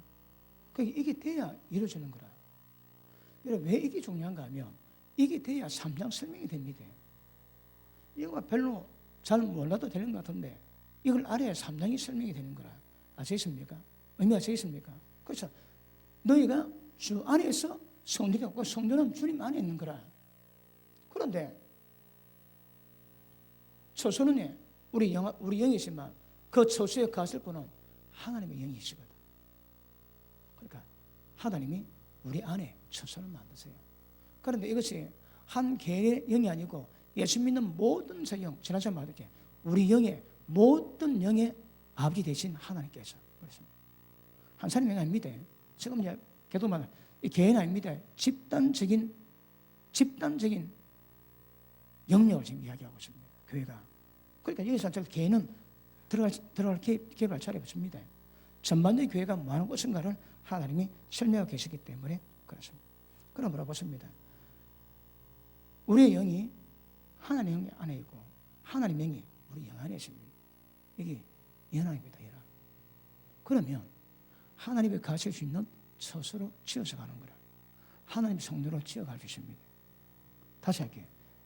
이게 돼야 이루어지는 거라. 여러분, 왜 이게 중요한가 하면 이게 돼야 3장 설명이 됩니다. 이거 별로 잘 몰라도 되는 것 같은데 이걸 알아야 3장이 설명이 되는 거라. 아시겠습니까? 의미 아시겠습니까? 그렇죠. 너희가 주 안에서 성전이 없고 성전은 주님 안에 있는 거라. 그런데 처소는 우리 영이지만 그 처소에 가실 분은 하나님의 영이시거든. 그러니까 하나님이 우리 안에 처소를 만드세요. 그런데 이것이 한 개의 영이 아니고 예수 믿는 모든 영, 지난주에 말했게 우리 영의 모든 영의 아버지 되신 하나님께서 그렇습니다. 한 사람이 아닙니다. 지금 이제 기도만 이 개인 아닙니다. 집단적인 영역을 지금 이야기하고 있습니다. 교회가. 그러니까 여기서 개인은 들어갈 기회를 차려 붙습니다. 전반적인 교회가 뭐 하는 것인가를 하나님이 설명하고 계시기 때문에 그렇습니다. 그럼 물어보십니다. 우리의 영이 하나님의 영 안에 있고 하나님의 영이 우리 영 안에 있습니다. 이게 연합입니다. 연합. 그러면 하나님의 가실 수 있는 처소로 지어서 가는 거라. 하나님 성도로 지어갈 수 있습니다. 다시 할게요.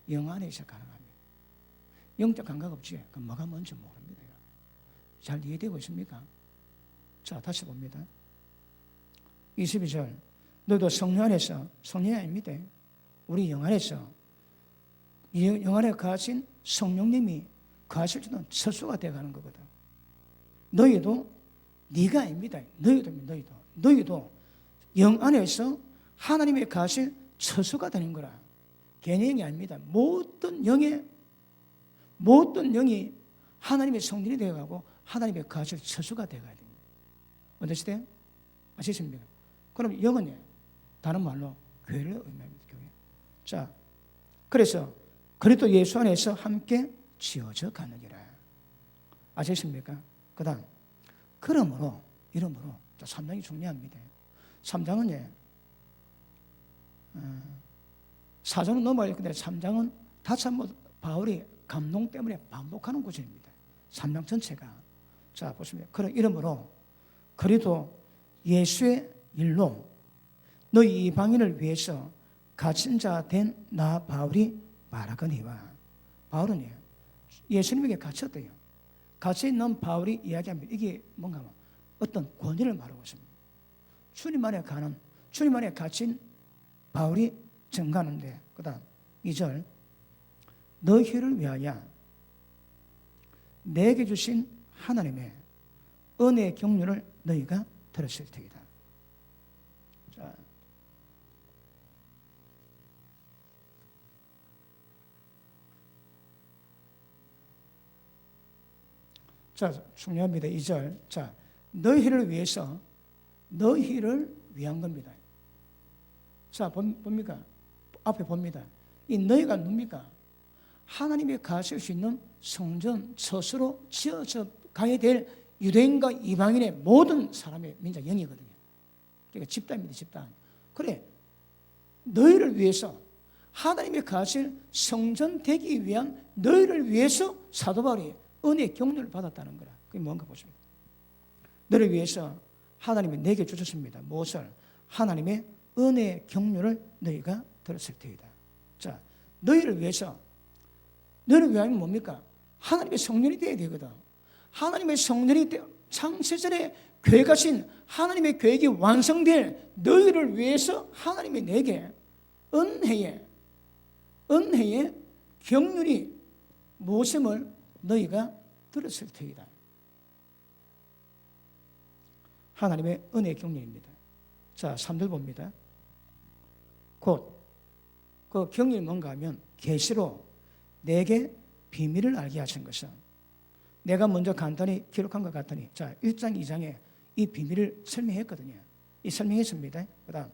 영 안에서 가능합니다. 영적 감각 없지? 그럼 뭐가 뭔지 모릅니다. 잘 이해되고 있습니까? 자, 다시 봅니다. 22절. 너도 성령 안에서, 성령이 아닙니다. 우리 영 안에서, 영 안에 거하신 성령님이 거하실 수 있는 처소가 되어가는 거거든. 너희도, 네가 아닙니다. 너희도 영 안에서 하나님의 거하실 처소가 되는 거라. 괜히 영이 아닙니다. 모든 영이 하나님의 성전이 되어가고 하나님의 거하실 처소가 되어가야 됩니다. 어떠시대요? 아시겠습니까? 그럼 영은 다른 말로 교회를 의미합니다. 교회. 자, 그래서 그리스도 예수 안에서 함께 지어져 가느니라. 아시겠습니까? 그 다음 그러므로 이러므로 3장이 중요합니다. 3장은 4장은 넘어갈 건데 3장은 다시 한번 바울이 감동 때문에 반복하는 구절입니다. 3장 전체가. 자, 보시면 그런 이러므로 그리스도 예수의 일로 너희 이방인을 위해서 갇힌 자 된 나 바울이 말하거니와. 바울은 예수님에게 갇혔대요. 갇혀 있는 바울이 이야기합니다. 이게 뭔가 어떤 권위를 말하고 있습니다. 주님 안에 갇힌 바울이 증가하는데, 그 다음 2절. 너희를 위하여 내게 주신 하나님의 은혜의 경륜을 너희가 들었을 테이다. 자, 중요합니다. 2절. 자, 너희를 위해서, 너희를 위한 겁니다. 자, 봅니까? 앞에 봅니다. 이 너희가 누굽니까? 하나님이 가실 수 있는 성전, 처소로 지어져 가야 될 유대인과 이방인의 모든 사람의 민족 영이거든요. 그러니까 집단입니다. 집단. 그래, 너희를 위해서 하나님이 가실 성전 되기 위한 너희를 위해서 사도 바울이 은혜의 경륜을 받았다는 거라. 그게 뭔가 보십니다. 너를 위해서 하나님이 내게 주셨습니다. 무엇을? 하나님의 은혜의 경륜을 너희가 들었을 테이다. 자, 너희를 위해서, 너희를 위하면 뭡니까? 하나님의 성전이 되어야 되거든. 하나님의 성전이 창세전에 계획하신 하나님의 계획이 완성될 너희를 위해서 하나님이 내게 은혜의 경륜이 무엇임을 너희가 들었을 테이다. 하나님의 은혜의 경륜입니다. 자, 3절 봅니다. 곧 그 경륜이 뭔가 하면 계시로 내게 비밀을 알게 하신 것은, 내가 먼저 간단히 기록한 것 같으니, 자, 1장 2장에 이 비밀을 설명했거든요. 이 설명했습니다. 그 다음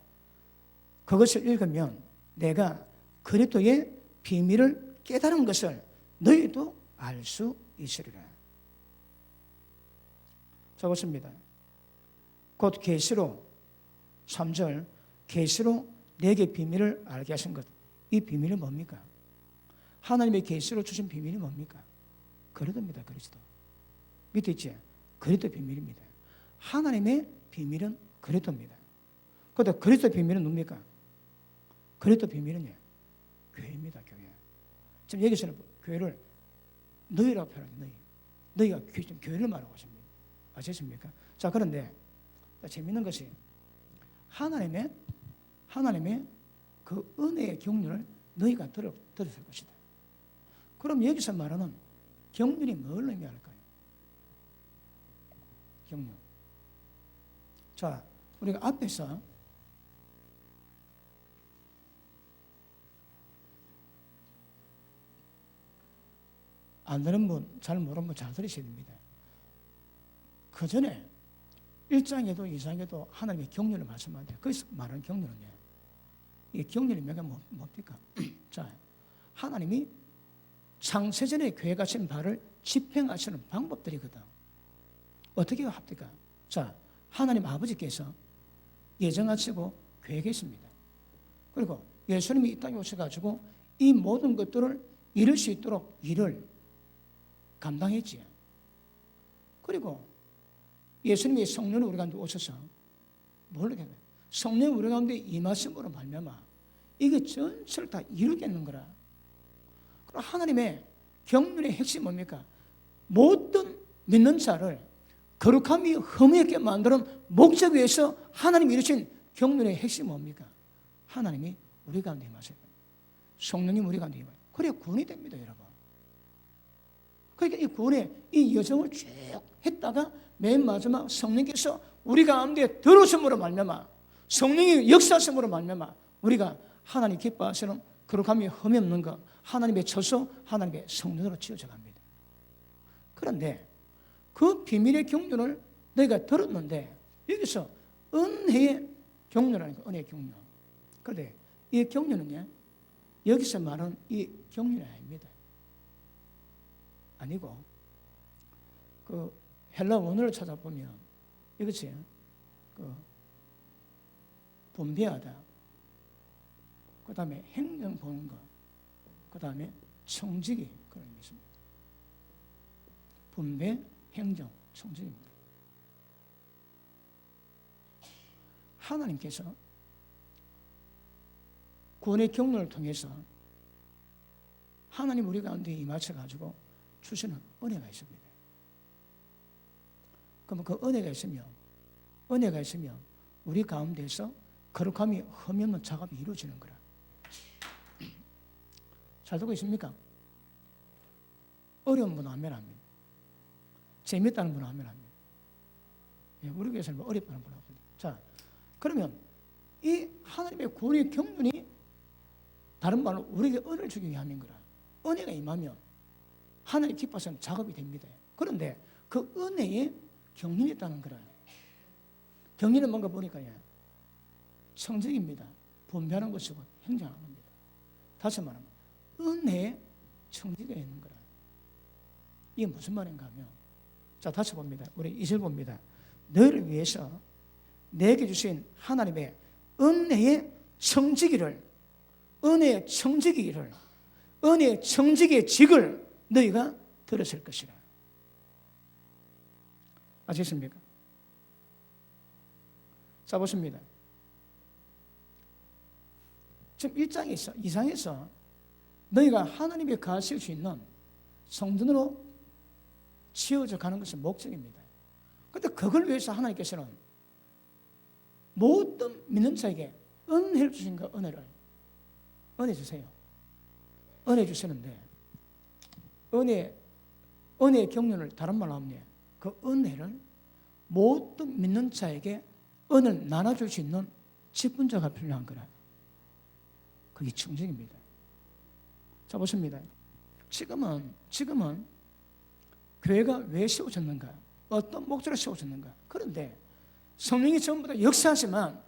그것을 읽으면 내가 그리스도의 비밀을 깨달은 것을 너희도 알 수 있으리라. 자, 보십니다. 곧 계시로, 3절, 계시로 내게 비밀을 알게 하신 것. 이 비밀은 뭡니까? 하나님의 계시로 주신 비밀이 뭡니까? 그리스도입니다. 그리스도. 밑에 있지? 그리스도 비밀입니다. 하나님의 비밀은 그리스도입니다. 그런데 그리스도 비밀은 뭡니까? 그리스도 비밀은 교회입니다. 교회. 지금 여기서는 교회를 너희라고 표현합니다. 너희가 지금 교회를 말하고 있습니다. 아시겠습니까? 자, 그런데 재밌는 것이 하나님의 그 은혜의 경륜을 너희가 들었을 것이다. 그럼 여기서 말하는 경륜이 뭘 의미할까요? 경륜. 자, 우리가 앞에서 안 들은 분, 잘 모르는 분 잘 들으셔야 됩니다. 그 전에 1장에도 2장에도 하나님의 경륜을 말씀하는데 거기서 말하는 경륜은요. 이 경륜의 묘가 뭡니까? 자, 하나님이 창세전에 계획하신 바를 집행하시는 방법들이거든. 어떻게 합니까? 자, 하나님 아버지께서 예정하시고 계획했습니다. 그리고 예수님이 이 땅에 오셔가지고 이 모든 것들을 이룰 수 있도록 일을 감당했지요. 그리고 예수님이 성령을 우리 가운데 오셔서 모르게 돼. 성령이 우리 가운데 임하심으로 말미암아 이게 전체를 다 이루겠는 거라. 그럼 하나님의 경륜의 핵심이 뭡니까? 모든 믿는 자를 거룩함이 흠없게 만드는 목적 위해서 하나님이 이루신 경륜의 핵심이 뭡니까? 하나님이 우리 가운데 임하세요. 성령님 우리 가운데 임하세요. 그래야 구원이 됩니다, 여러분. 그러니까 이 구원의 이 여정을 쭉 했다가 맨 마지막 성령께서 우리 가운데 들어오심으로 말미암아 성령이 역사하심으로 말미암아 우리가 하나님 기뻐하시는 거룩함이 흠이 없는 것, 하나님의 처소, 하나님의 성전으로 지어져 갑니다. 그런데 그 비밀의 경륜을 너희가 들었는데 여기서 은혜의 경륜이라는 거예요. 은혜의 경륜. 그런데 이 경륜은요, 여기서 말하는 이 경륜이 아닙니다. 아니고 그 헬라 원어를 찾아보면 이것이 그 분배하다, 그 다음에 행정 보는 것, 그 다음에 청지기 그런 게 있습니다. 분배, 행정, 청지기입니다. 하나님께서 구원의 경륜을 통해서 하나님 우리 가운데 임하셔가지고 주시는 은혜가 있습니다. 그러면 그 은혜가 있으면 우리 가운데서 거룩함이 흠이 없는 작업이 이루어지는 거라. 잘 듣고 있습니까? 어려운 분은 아멘 합니다. 재밌다는 분은 아멘 합니다. 우리 교회에서는 어렵다는 분은 합니다. 자, 그러면 이 하나님의 구원의 경륜이 다른 말로 우리에게 은혜를 주기 위함인 거라. 은혜가 임하면 하나님 기뻐하시는 작업이 됩니다. 그런데 그 은혜에 경륜이 있다는 거라. 경륜은 뭔가 보니까 청직입니다. 분배하는 것이고 행정하는 겁니다. 다시 말하면 은혜에 청지가 있는 거라. 이게 무슨 말인가 하면, 자 다시 봅니다. 우리 2절 봅니다. 너희를 위해서 내게 주신 하나님의 은혜의 청지기를, 은혜의 청지기를, 은혜의 청지기의 직을 너희가 들었을 것이라. 아시겠습니까? 자 보십니다. 지금 1장에서 2장에서 너희가 하나님의 거하실 수 있는 성전으로 지어져 가는 것이 목적입니다. 그런데 그걸 위해서 하나님께서는 모든 믿는 자에게 은혜를 주신 거, 은혜 주세요. 은혜 주시는데 은혜의 경륜을 다른 말로 하면 그 은혜를 모든 믿는 자에게 은혜를 나눠줄 수 있는 직분자가 필요한 거라. 그게 청직입니다. 자 보십니다. 지금은 교회가 왜 세워졌는가? 어떤 목적으로 세워졌는가? 그런데 성령이 전부 다 역사하지만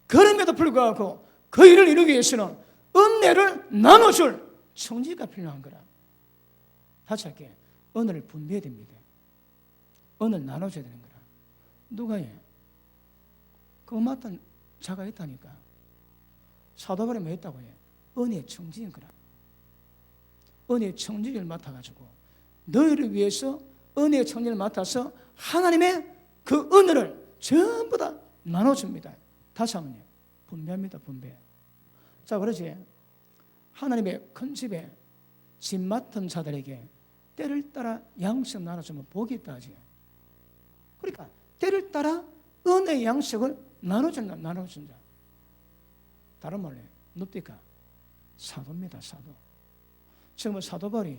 그럼에도 불구하고 그 일을 이루기 위해서는 은혜를 나눠줄 청지가 필요한 거라. 다시 할게. 은혜를 분배해야 됩니다. 은혜를 나눠줘야 되는 거라. 누가 그거 맡은 자가 있다니까. 사도 바울이 뭐 했다고 해? 은혜의 청지인 거라. 은혜의 청지를 맡아가지고 너희를 위해서 은혜의 청지를 맡아서 하나님의 그 은혜를 전부 다 나눠줍니다. 다시 한번요. 분배합니다. 분배. 자 그러지. 하나님의 큰 집에 집 맡은 자들에게 때를 따라 양식 나눠주면 복이 있다 하지. 그러니까 때를 따라 은혜의 양식을 나눠준다. 다른 말로 뭡니까? 사도입니다. 사도. 지금 사도 바울이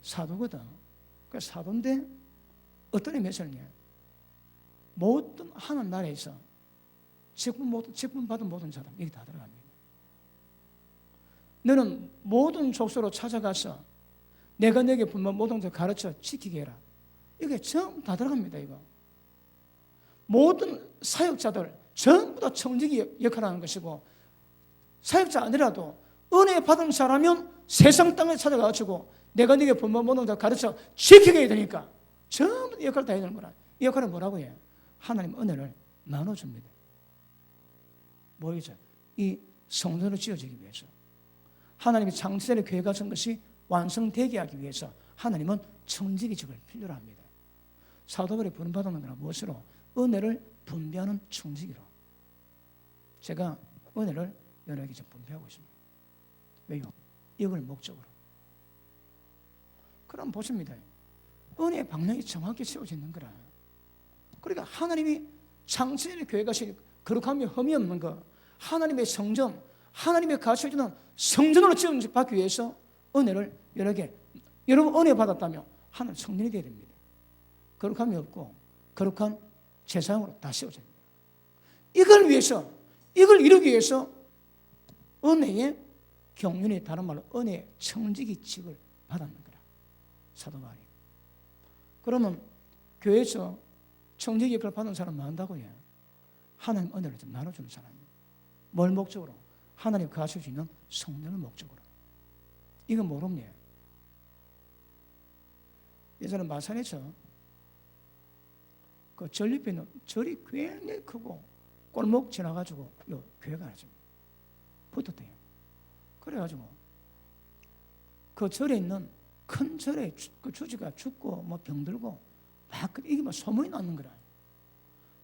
사도거든. 그 사도인데 어떤 의미에서는 모든 하나님 나라에서 직분 받은 모든 사람 여기 다 들어갑니다. 너는 모든 족속으로 찾아가서 내가 너에게 분만 모든 것 가르쳐 지키게 해라. 이게 전부 다 들어갑니다. 이거 모든 사역자들 전부 다 청지기 역할을 하는 것이고, 사역자 아니라도 은혜 받은 사람은 세상 땅에 찾아가지고 내가 네게 분만 모든 것 가르쳐 지키게 해야 되니까 전부 역할을 다 해야 되는 거라. 이 역할은 뭐라고 해요? 하나님 은혜를 나눠줍니다. 뭐이죠? 이 성전을 지어지기 위해서, 하나님이 창세전에 교회가 선 것이 완성되게 하기 위해서 하나님은 청지기직을 필요로 합니다. 사도 바울이 부름받는 거는 무엇으로? 은혜를 분배하는 청지기로. 제가 은혜를 여러분에게 지금 분배하고 있습니다. 왜요? 이걸 목적으로. 그럼 보십니다. 은혜의 방향이 정확히 세워지는 거라. 그러니까 하나님이 창세전에 교회가 거룩함이 흠이 없는 것, 하나님의 성전, 하나님의 가르쳐 주는 성전으로 지음받기 위해서 은혜를 여러분 은혜 받았다면 하나님 성전이 되어야 됩니다. 거룩함이 없고 거룩한 제사장으로 다 세워져야 됩니다. 이걸 위해서, 이걸 이루기 위해서 은혜의 경륜이, 다른 말로 은혜의 청지기직을 받았는 거라. 사도 바울이. 그러면 교회에서 청지기 역할을 받는 사람 많다고요. 하나님 은혜를 좀 나눠주는 사람이에요. 뭘 목적으로? 하나님 가르쳐 주는 성령을 목적으로. 이건 모릅니다. 예전에 마산에서 그 전립에 있는 절이 굉장히 크고 골목 지나가지고 요 교회가 하나 좀 붙었대요. 그래가지고 그 절에 있는 큰 절에 그 주지가 죽고 뭐 병들고 막 이게 뭐 소문이 나는 거라.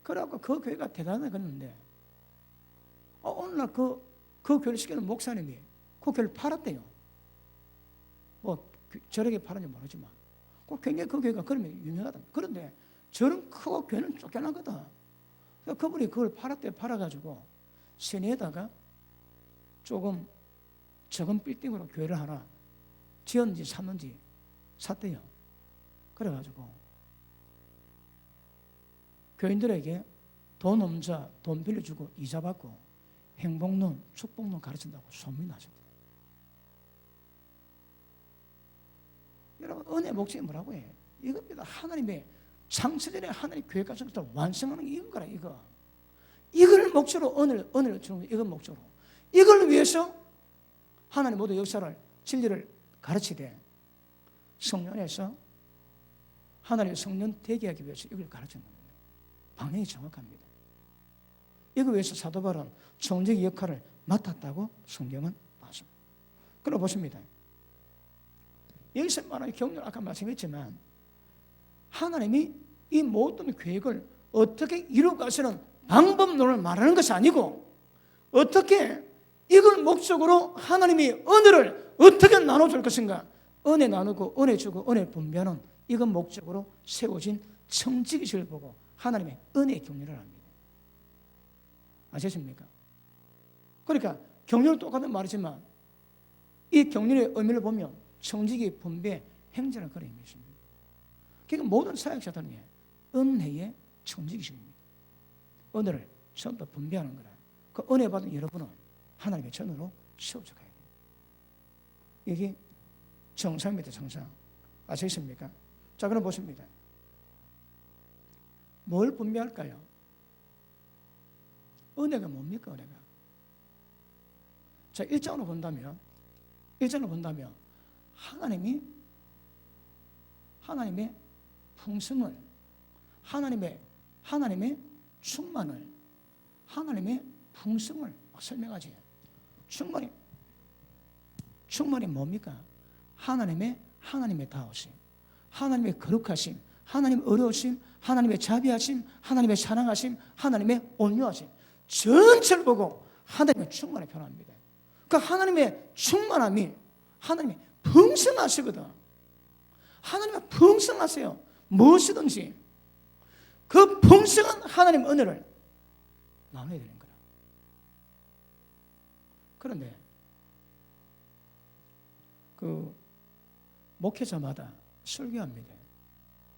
그래갖고 그 교회가 대단하게 그랬는데 오늘날 그 교회를 시키는 목사님이 그 교회를 팔았대요. 뭐 저에게 팔았는지 모르지만 굉장히 그 교회가 그러면 유명하다. 그런데 저런 크고 교회는 쫓겨나거든. 그래서 그분이 그걸 팔아가지고 시내에다가 조금 적은 빌딩으로 교회를 하나 지었는지 샀는지 샀대요. 그래가지고 교인들에게 돈 없자 돈 빌려주고 이자 받고 행복론, 축복론 가르친다고 소문이 나십니다. 여러분 은혜의 목적이 뭐라고 해? 이겁니다. 하나님의 창세전에 하나님 교회 가정을 완성하는 게 이거라. 이걸 목적으로 은혜를 주는 거. 이걸 목적으로. 이걸 위해서 하나님 모두 역사를 진리를 가르치되 성령 안에서 하나님의 성령 되게 하기 위해서 이걸 가르치는 겁니다. 방향이 정확합니다. 이거 위해서 사도 바울은 청지기 역할을 맡았다고 성경은 봤습니다. 그럼 보십니다. 여기서 말하는 경륜 아까 말씀했지만 하나님이 이 모든 계획을 어떻게 이루어가시는 방법론을 말하는 것이 아니고 어떻게 이걸 목적으로 하나님이 은혜를 어떻게 나눠줄 것인가, 은혜 나누고 은혜 주고 은혜 분배하는 이건 목적으로 세워진 청지기식을 보고 하나님의 은혜의 경륜을 합니다. 아시겠습니까? 그러니까 경륜은 똑같은 말이지만 이 경륜의 의미를 보면 청지기 분배 행전을 그런 의미입니다. 그러니까 모든 사역자들은 은혜의 청지기식입니다. 은혜를 전부 분배하는 거라. 그 은혜 받은 여러분은 하나님의 전으로 세워져 가야 돼요. 이게 정상입니다. 정상. 아시겠습니까? 자, 그럼 보십니다. 뭘 분배할까요? 은혜가 뭡니까? 은혜가. 자, 1장으로 본다면 하나님의 풍성을, 하나님의 충만을, 하나님의 풍성을 막 설명하지. 충만이 뭡니까? 하나님의 다하심, 하나님의 거룩하심, 하나님의 어려우심, 하나님의 자비하심, 하나님의 사랑하심, 하나님의 온유하심, 전체를 보고 하나님의 충만을 표현합니다. 그러니까 하나님의 충만함이 하나님의 풍성하시거든. 하나님은 풍성하세요. 무엇이든지 그 풍성한 하나님의 은혜를 나눠야 되는 거라. 그런데 그 목회자마다 설교합니다.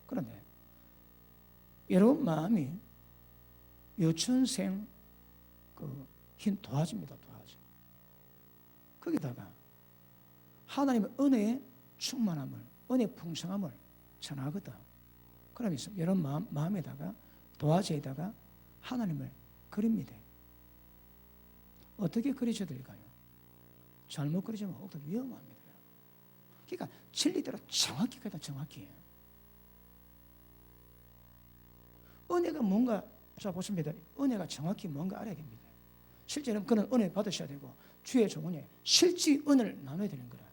그런데 여러분 마음이 유치원생 흰 도화지입니다. 도화지. 거기다가 하나님의 은혜의 충만함을, 은혜의 풍성함을 전하거든. 그러면서 여러분 마음에다가 도화지에다가 하나님을 그립니다. 어떻게 그리셔야 될까요? 잘못 그리시면 오히려 위험합니다. 그러니까 진리대로 정확히 그다 정확히. 은혜가 뭔가, 자 보십니다. 은혜가 정확히 뭔가 알아야 됩니다. 실제는 그런 은혜 받으셔야 되고 주의 종은에 실제 은혜를 나눠야 되는 거라.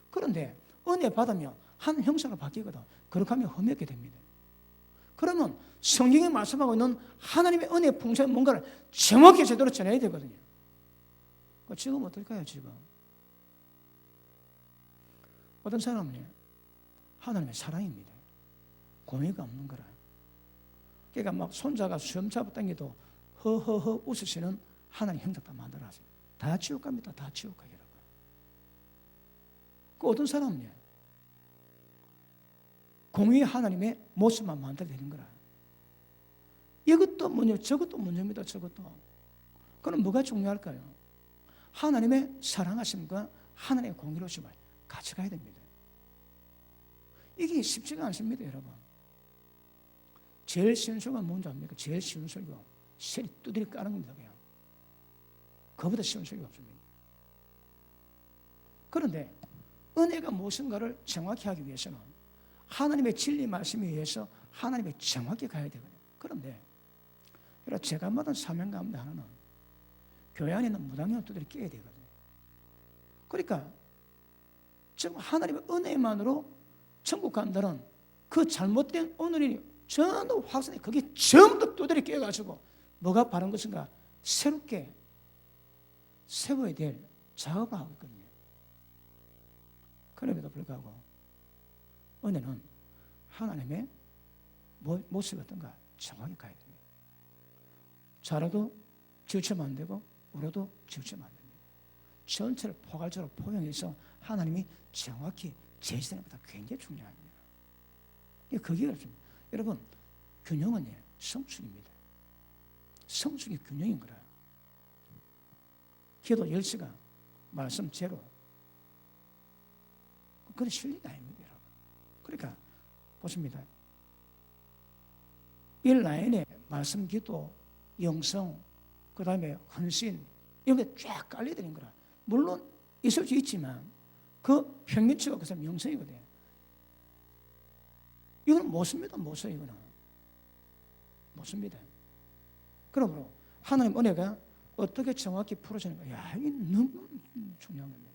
그런데 은혜 받으면 한 형상으로 바뀌거든. 거룩하면 험하게 됩니다. 그러면 성경에 말씀하고 있는 하나님의 은혜의 풍성한 뭔가를 정확히 제대로 전해야 되거든요. 지금 어떨까요? 지금 어떤 사람은 하나님의 사랑입니다. 공의가 없는 거라. 그러니까 막 손자가 수염 잡아당겨도 허허허 웃으시는 하나님 형제다 만들어서 다 지옥갑니다. 다 지옥가 여러분. 그 어떤 사람은요, 공의 하나님의 모습만 만들어내는 거라. 이것도 문제, 저것도 문제입니다. 저것도. 그럼 뭐가 중요할까요? 하나님의 사랑하심과 하나님의 공의로우심을 같이 가야 됩니다. 이게 쉽지가 않습니다, 여러분. 제일 쉬운 설교가 뭔지 압니까? 제일 쉬운 설교. 셀이 두드리 까는 겁니다, 그냥. 그보다 쉬운 설교가 없습니다. 그런데 은혜가 무엇인가를 정확히 하기 위해서는 하나님의 진리 말씀에 의해서 하나님의 정확히 가야 되거든요. 그런데 제가 받은 사명 가운데 하나는 교회 안에 있는 무당형 두드리 깨야 되거든요. 그러니까 지금 하나님의 은혜만으로 천국 간다는 그 잘못된 오늘이 전부 확산해 거기에 전부 두드리 깨가지고 뭐가 바른 것인가 새롭게 세워야 될 작업을 하고 있거든요. 그럼에도 불구하고 은혜는 하나님의 모습이 어떤가 정확히 가야 됩니다. 잘해도 지우치면 안 되고 울어도 지우치면 안 됩니다. 전체를 포괄적으로 포용해서 하나님이 정확히 제시되는 것도 굉장히 중요합니다. 그게 없습니다. 여러분, 균형은 성숙입니다. 성숙이 균형인 거라. 기도 10시간, 말씀 제로. 그건 실리가 아닙니다, 여러분. 그러니까, 보십니다. 1라인에 말씀 기도, 영성, 그 다음에 헌신, 이런 게 쫙 깔려야 되는 거라. 물론 있을 수 있지만, 그 평균치가 그 사람 영성이거든요. 이거는 못 씁니다, 못 써요, 이거는. 못 씁니다. 그러므로 하나님 은혜가 어떻게 정확히 풀어지는가? 야, 이게 너무 중요한 겁니다.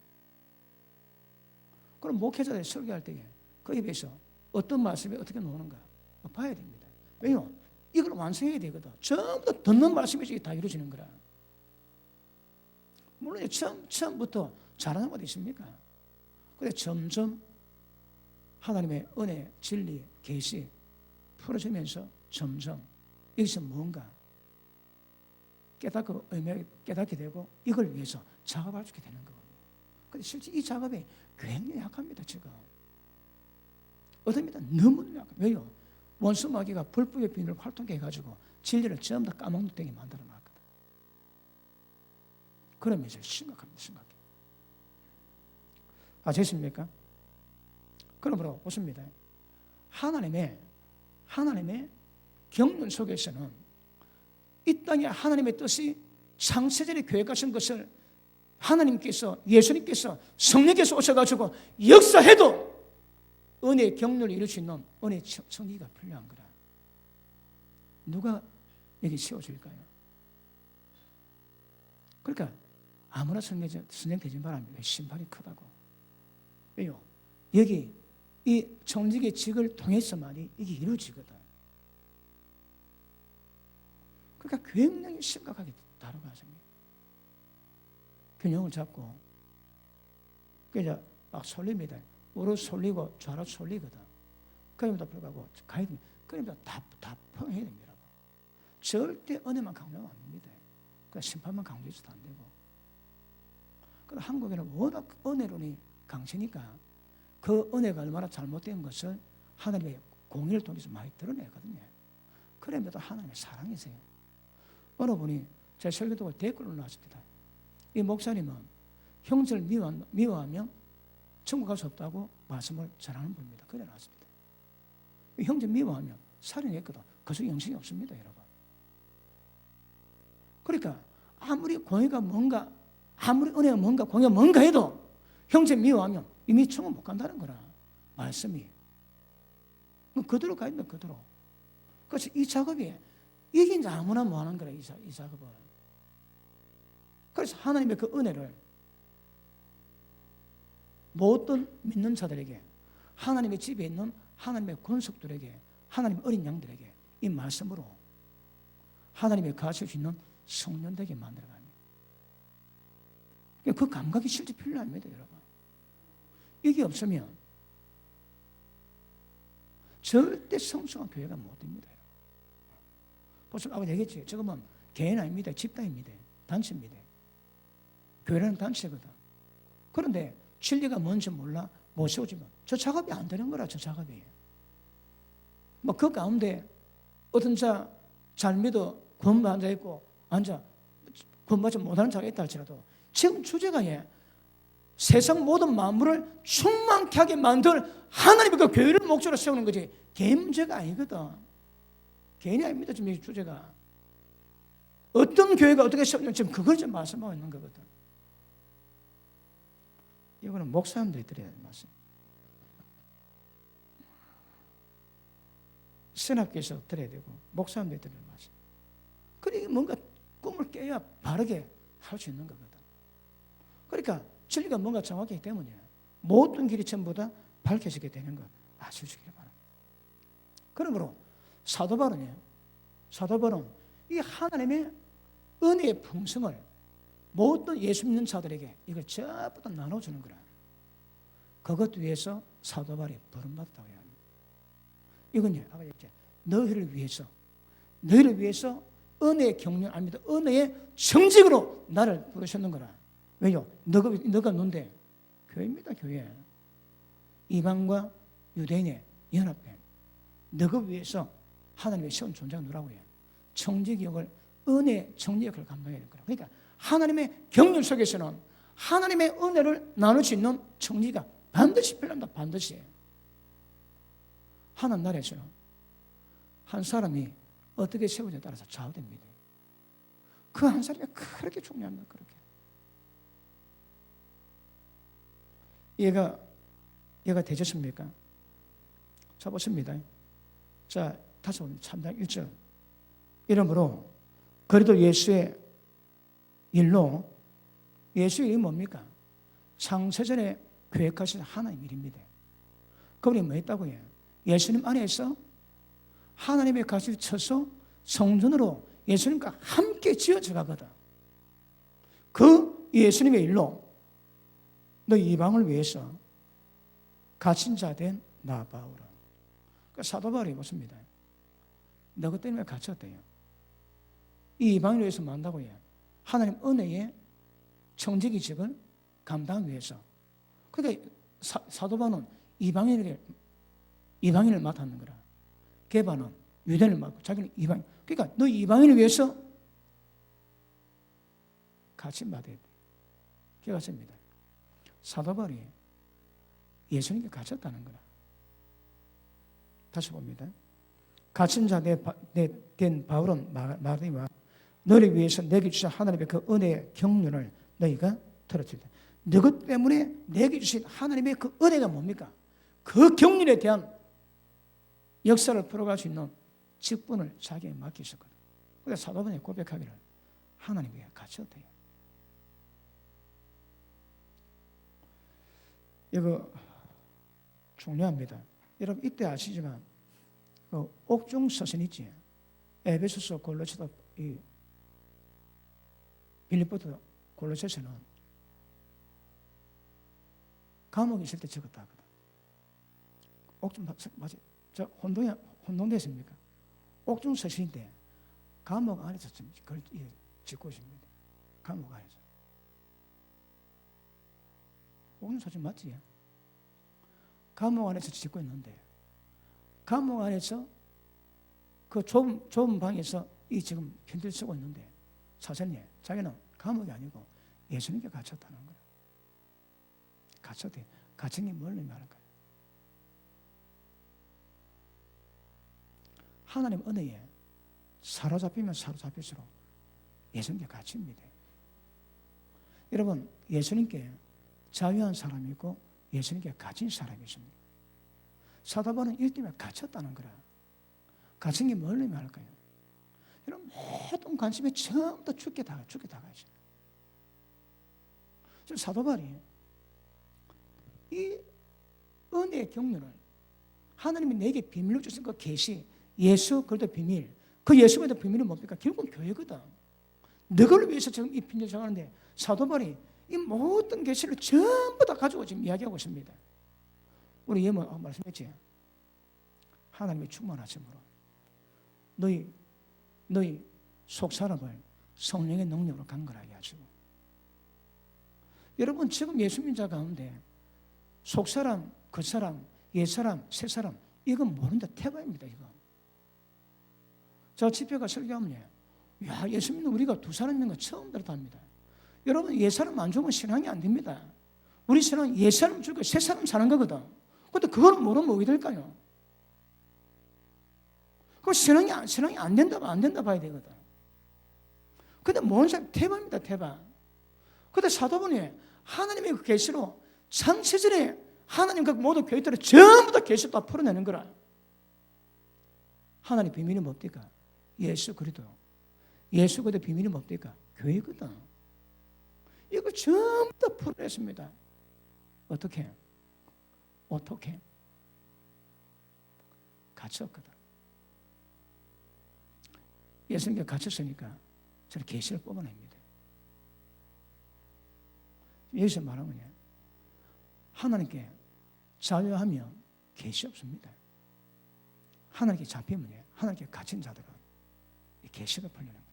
그럼 목회자들이 설교할 때에 거기에 비해서 어떤 말씀이 어떻게 나오는가 봐야 됩니다. 왜요? 이걸 완성해야 되거든. 전부 다 듣는 말씀이 다 이루어지는 거라. 물론 처음부터 잘하는 것도 있습니까? 그런데 점점 하나님의 은혜, 진리, 계시 풀어지면서 점점 여기서 뭔가 깨닫게 되고 이걸 위해서 작업할 수 있게 되는 거거든요. 그런데 실제 이 작업이 굉장히 약합니다, 지금. 어떻습니까? 너무 약합니다. 왜요? 원수 마귀가 불법의 비밀을 활동해 가지고 진리를 전부 다 까먹게 만들어 놨거든. 그러면서 심각합니다, 심각해. 아시겠습니까? 그러므로 보십니다. 하나님의 경륜 속에서는 이 땅에 하나님의 뜻이 창세전에 계획 하신 것을 하나님께서, 예수님께서, 성령께서 오셔가지고 역사해도 은혜의 경륜을 이룰 수 있는 은혜의 청기가 필요한 거라. 누가 여기 세워줄까요? 그러니까 아무나 선정되지 말합니다. 심판이 크다고. 왜요? 여기 이 청직의 직을 통해서만이 이게 이루어지거든. 그러니까 굉장히 심각하게 다뤄가십니다. 균형을 잡고 그래서 막 솔립니다. 우로 솔리고 좌로 솔리거든. 그럼에도 불구하고 가야 됩니다. 그럼에도 다 포용해야 됩니다. 절대 은혜만 강조하면 안 됩니다. 그러니까 심판만 강조해서도 안 되고. 그런데 한국에는 워낙 은혜론이 강세니까 그 은혜가 얼마나 잘못된 것을 하나님의 공의를 통해서 많이 드러내거든요. 그럼에도 하나님의 사랑이세요. 어느 분이 제 설교도 댓글을 올라왔습니다. 이 목사님은 형제를 미워하면 천국 갈 수 없다고 말씀을 전하는 분입니다. 그래 놨습니다. 형제 미워하면 살인했거든. 그 속에 영생이 없습니다, 여러분. 그러니까 아무리 공의가 뭔가, 아무리 은혜가 뭔가, 공의가 뭔가 해도 형제 미워하면 이미 천국 못 간다는 거라. 말씀이. 그대로 가야 된다, 그대로. 그래서 이 작업이 이게 이제 아무나 뭐 하는 거라, 이 작업은. 그래서 하나님의 그 은혜를 모든 믿는 자들에게, 하나님의 집에 있는 하나님의 권속들에게, 하나님의 어린 양들에게 이 말씀으로 하나님의 가르칠 수 있는 성령 되게 만들어갑니다. 그 감각이 실제 필요합니다, 여러분. 이게 없으면 절대 성숙한 교회가 못 됩니다. 보시면 아까 얘기했지. 저거는 개인 아닙니다. 집단입니다. 단체입니다. 교회라는 단체거든. 그런데 진리가 뭔지 몰라 못 세워지면 저 작업이 안 되는 거라. 저 작업이. 뭐 그 가운데 어떤 자 잘 믿어 구원받은 앉아 있고 앉아 구원받지 못하는 자가 있다 할지라도 지금 주제가 세상 모든 만물을 충만케 하게 만들 하나님의 그 교회를 목적으로 세우는 거지 개인 문제가 아니거든. 개인이 아닙니다. 지금 이 주제가 어떤 교회가 어떻게 세우는지 지금 그걸 좀 말씀하고 있는 거거든. 이거는 목사님들이 드려야 될 말씀. 신학교에서 드려야 되고 목사님들이 드려야 될 말씀. 그러니까 뭔가 꿈을 깨야 바르게 할 수 있는 거거든. 그러니까 진리가 뭔가 정확하기 때문에 모든 길이 전부 다 밝혀지게 되는 거 아시기를 바랍니다. 그러므로 사도 바울은 이 하나님의 은혜의 풍성을 모든 예수 믿는 자들에게 이걸 전부 다 나눠주는 거라. 그것 위해서 사도 바울이 부름받았다고 해요. 이건 아까 얘기했죠. 너희를 위해서 은혜의 경륜 아닙니다. 은혜의 정직으로 나를 부르셨는 거라. 왜요? 너가 뭔데? 교회입니다. 교회. 이방과 유대인의 연합회. 너가 위해서 하나님의 세운 존재가 누라고 해요. 정직역을 은혜 정직역을 감당해야 될 거라. 그러니까 하나님의 경륜 속에서는 하나님의 은혜를 나눌 수 있는 정리가 반드시 필요합니다. 반드시. 하나님 나라에서는 한 사람이 어떻게 세우냐에 따라서 좌우됩니다. 그 한 사람이 그렇게 중요합니다. 그렇게. 얘가 되셨습니까? 자, 보십니다. 자, 다시 보면 3장 1절. 이러므로 그래도 예수의 일로 예수의 일이 뭡니까? 창세전에 계획하신 하나님 일입니다. 그분이 뭐 했다고 해요? 예수님 안에서 하나님의 가시를 쳐서 성전으로 예수님과 함께 지어져 가거든. 그 예수님의 일로 너 이방을 위해서 갇힌 자 된 나 바울은. 그러니까 사도 바울이 묻습니다. 너것 때문에 갇혔대요. 이 이방을 위해서 뭐 한다고 해요? 하나님 은혜의 청지기직을 감당하기 위해서. 그러니까 사도 바울은 이방인을 맡았는 거라. 게바는 유대인을 맡고 자기는 이방인. 그러니까 너 이방인을 위해서 갇힌 받아야 돼. 기억하십니다. 사도 바울이 예수님께 갇혔다는 거라. 다시 봅니다. 갇힌 자 된 바울은 말하니와 너를 위해서 내게 주신 하나님의 그 은혜의 경륜을 너희가 들었다. 너것 때문에 내게 주신 하나님의 그 은혜가 뭡니까? 그 경륜에 대한 역사를 풀어갈 수 있는 직분을 자기에게 맡기셨거든. 그래서 사도분이 고백하기를 하나님에게 갇혔대요. 이거 중요합니다. 여러분 이때 아시지만 옥중 서신 있지. 에베소서, 골로새서, 빌립보서, 골로새서는 감옥에 있을 때 적었다 하거든. 옥중 맞지? 저 혼동됐습니까? 옥중 서신인데 감옥 안에서 그걸 짓고 있습니다. 감옥 안에서. 옥중 서신 맞지? 감옥 안에서 짓고 있는데 감옥 안에서 그 좁은 방에서 이 지금 편지를 쓰고 있는데 사장님, 자기는 감옥이 아니고 예수님께 갇혔다는 거예요. 갇혔대. 갇힌 게 뭘 의미하는 거예요? 하나님 은혜에 사로잡히면 사로잡힐수록 예수님께 갇힙니다. 여러분, 예수님께 자유한 사람이 있고 예수님께 갇힌 사람이 있습니다. 사도 바울은 일 때문에 갇혔다는 거라. 갇힌 게 뭘 의미할까요? 여러분, 모든 관심이 전부 다 죽게 다가 있어요. 지금 사도 바울이 이 은혜의 경륜을 하나님이 내게 비밀로 주신 그 계시, 예수 그리스도 비밀. 그 예수 그리스도 비밀은 뭡니까? 결국은 교회거든. 너를 위해서 지금 이 빈을 정하는데 사도 바울이 이 모든 계시를 전부 다 가지고 지금 이야기하고 있습니다. 우리 예모 말씀했지. 하나님의 충만하심으로 너희 속 사람을 성령의 능력으로 강건하게 하시고. 여러분 지금 예수 믿는 자 가운데 속 사람, 겉사람, 옛사람, 새사람 이건 모른다 태바입니다. 이거. 저 집회가 설교하면 야 예수 믿는 우리가 두 사람 있는 거 처음 들었답니다. 여러분 옛사람 안 좋으면 신앙이 안 됩니다. 우리 신앙은 옛사람 죽고 새사람 사는 거거든. 근데 그걸 모르면 어떻게 될까요? 그 신앙이 안 된다 봐야 되거든. 근데 뭔 사람 태바입니다. 태바. 근데 사도분이 하나님의 그 계시로 창세전에 하나님 그 모든 교회들을 전부 다 계시 다 풀어내는 거라. 하나님 비밀이 뭡니까? 예수 그리스도. 예수 그리스도 비밀이 뭡니까? 교회거든. 이거 전부 다 풀어냈습니다. 어떻게? 갇혔거든. 예수님께 갇혔으니까 저는 계시를 뽑아냅니다. 여기서 말하면 하나님께 자유하면 계시 없습니다. 하나님께 잡히면 하나님께 갇힌 자들은 계시가 풀리는 거예요.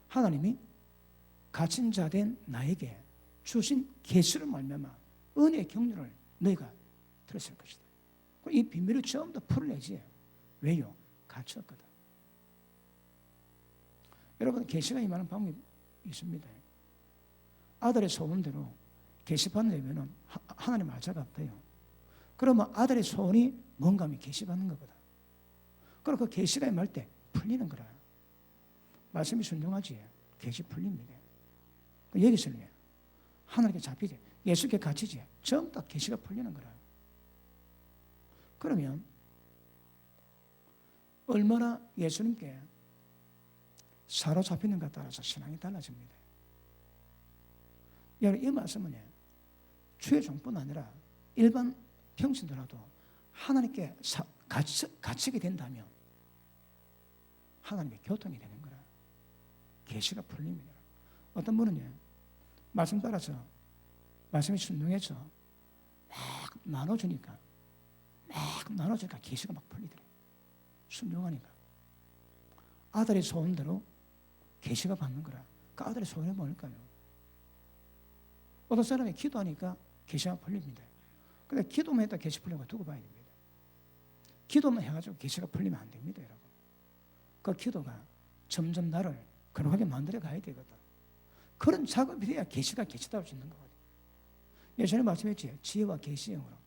하나님이 갇힌 자 된 나에게 주신 계시를 말미암아 은혜의 경륜을 너희가 들었을 것이다. 이 비밀을 전부 다 풀어내지. 왜요? 갇혔거든. 여러분 계시가 임하는 방법이 있습니다. 아들의 소원대로 계시받으려면 하나님 알자가 없대요. 그러면 아들의 소원이 뭔가 하면 계시받는 거거든. 그리고 그 계시가 임할 때 풀리는 거라. 말씀이 순종하지 계시 풀립니다. 여기서는 하나님께 잡히지 예수께 갇히지 전부 다 계시가 풀리는 거라. 그러면 얼마나 예수님께 사로잡히는가 따라서 신앙이 달라집니다. 여러분 이 말씀은 주의 종뿐 아니라 일반 평신도라도 하나님께 갇히게 된다면 하나님의 교통이 되는 거라. 계시가 풀립니다. 어떤 분은 말씀 따라서 말씀이 순종해서 막 나눠주니까 계시가 막 풀리더래요. 순종하니까 아들의 소원대로 계시가 받는 거라. 그 아들의 소원이 뭘까요? 어떤 사람이 기도하니까 계시가 풀립니다. 근데 기도만 했다 계시 풀리는 거 두고 봐야 됩니다. 기도만 해가지고 계시가 풀리면 안 됩니다, 여러분. 그 기도가 점점 나를 그러하게 만들어 가야 되거든. 그런 작업이 돼야 계시가 계시다고 짓는 거거든. 예전에 말씀했지, 지혜와 계시형으로.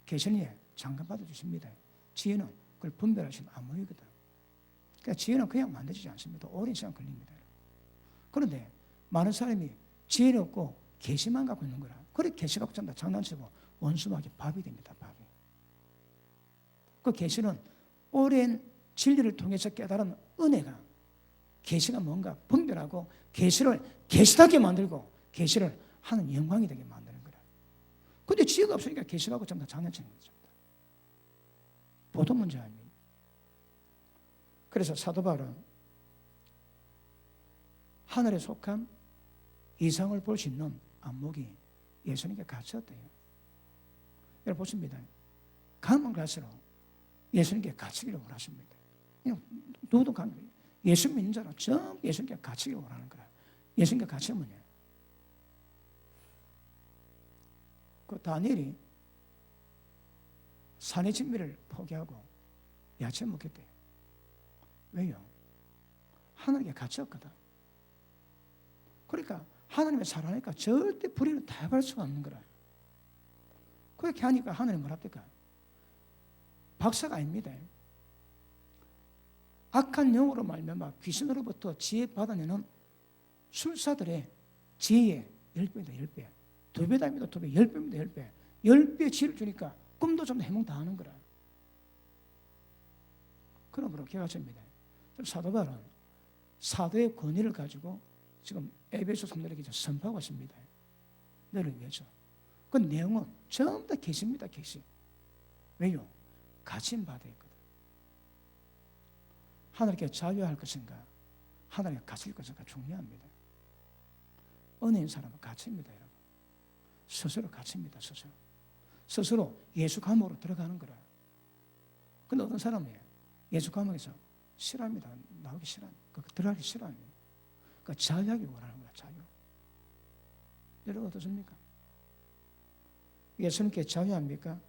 계시는 장관 받아주십니다. 지혜는 그걸 분별하시는 암호이거든. 그러니까 지혜는 그냥 만들어지지 않습니다. 오랜 시간 걸립니다. 그런데 많은 사람이 지혜는 없고 계시만 갖고 있는 거라. 그래 계시가 없잖아. 장난치고 원수막이 밥이 됩니다. 밥이. 그 계시는 오랜 진리를 통해서 깨달은 은혜가 계시가 뭔가 분별하고 계시를 계시하게 만들고 계시를 하는 영광이 되게 만드는 거라. 근데 지혜가 없으니까 계시가 없고 전부 다 장난치는 거죠. 보통 문제 아닙니다. 그래서 사도 바울은 하늘에 속한 이상을 볼 수 있는 안목이 예수님께 갇혔대요. 여러분 보십니다. 가면 갈수록 예수님께 갇히기를 원하십니다. 누구도 가면 예수 믿는 자는 전부 예수님께 갇히기를 원하는 거라. 예수님께 갇히면요. 그 다니엘이 산의 진미를 포기하고 야채 먹겠대요. 왜요? 하나님께 갇혔거든. 그러니까 하나님의 살아나니까 절대 불의를 다해갈 수가 없는 거라. 그렇게 하니까 하나님 뭐랍니까? 박사가 아닙니다. 악한 영으로 말미암아 귀신으로부터 지혜 받아내는 술사들의 지혜의 10배다 10배. 2배다 아닙니다. 2배. 10배입니다. 10배. 10배의 지혜를 주니까 꿈도 좀 해몽 다 하는 거라. 그러므로 개가십니다. 사도 바울은 사도의 권위를 가지고 지금 에베소 성도에게 선포하고 있습니다. 너를 위해서. 그 내용은 전부 다 계시입니다. 계시. 왜요? 갇힌 바도 있거든. 하나님께 자유할 것인가, 하나님께 갇힐 것인가 중요합니다. 은혜인 사람은 갇힙니다, 여러분. 스스로 갇힙니다, 스스로. 스스로 예수 감옥으로 들어가는 거라. 근데 어떤 사람이 예수 감옥에서 싫어합니다. 나오기 싫어합니다. 들어가기 싫어합니다. 그러니까 자유하기 원하는 거야, 자유. 여러분 어떻습니까? 예수님께 자유합니까?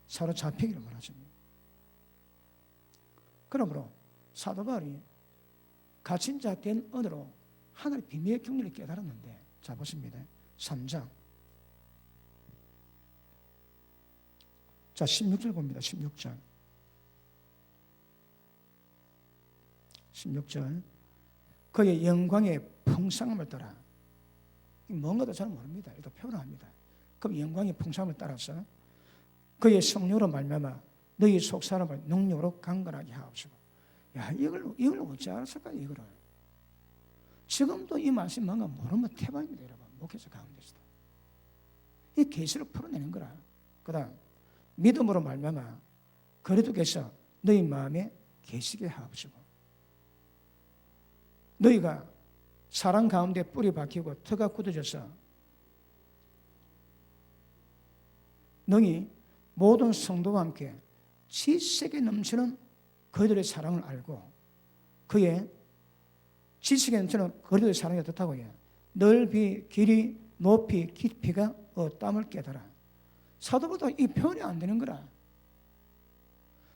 사로잡히기를 원하십니다. 그러므로 사도 바울이 갇힌 자 된 은혜로 하나님의 비밀의 경륜을 깨달았는데, 자 보십니다. 3장. 자 16절 봅니다. 16절. 16절. 그의 영광의 풍성함을 따라, 뭔가도 잘 모릅니다. 이거 표현합니다. 그럼 영광의 풍성함을 따라서 그의 성령으로 말미암아 너희 속 사람을 능력으로 강건하게 하옵시고. 야, 이걸 어찌 알았을까, 이거를. 지금도 이 말씀이 뭔가 모르면 태반입니다, 여러분. 목회자 가운데서도. 이 계시를 풀어내는 거라. 그 다음, 믿음으로 말미암아 그리스도께서 너희 마음에 계시게 하옵시고. 너희가 사랑 가운데 뿌리 박히고 터가 굳어져서 너희 모든 성도와 함께 지식에 넘치는 그들의 사랑을 알고, 그의 지식에 넘치는 그들의 사랑이 어떻다고 해요? 넓이, 길이, 높이, 깊이가 없담을 깨달아. 사도보다 이 표현이 안 되는 거라.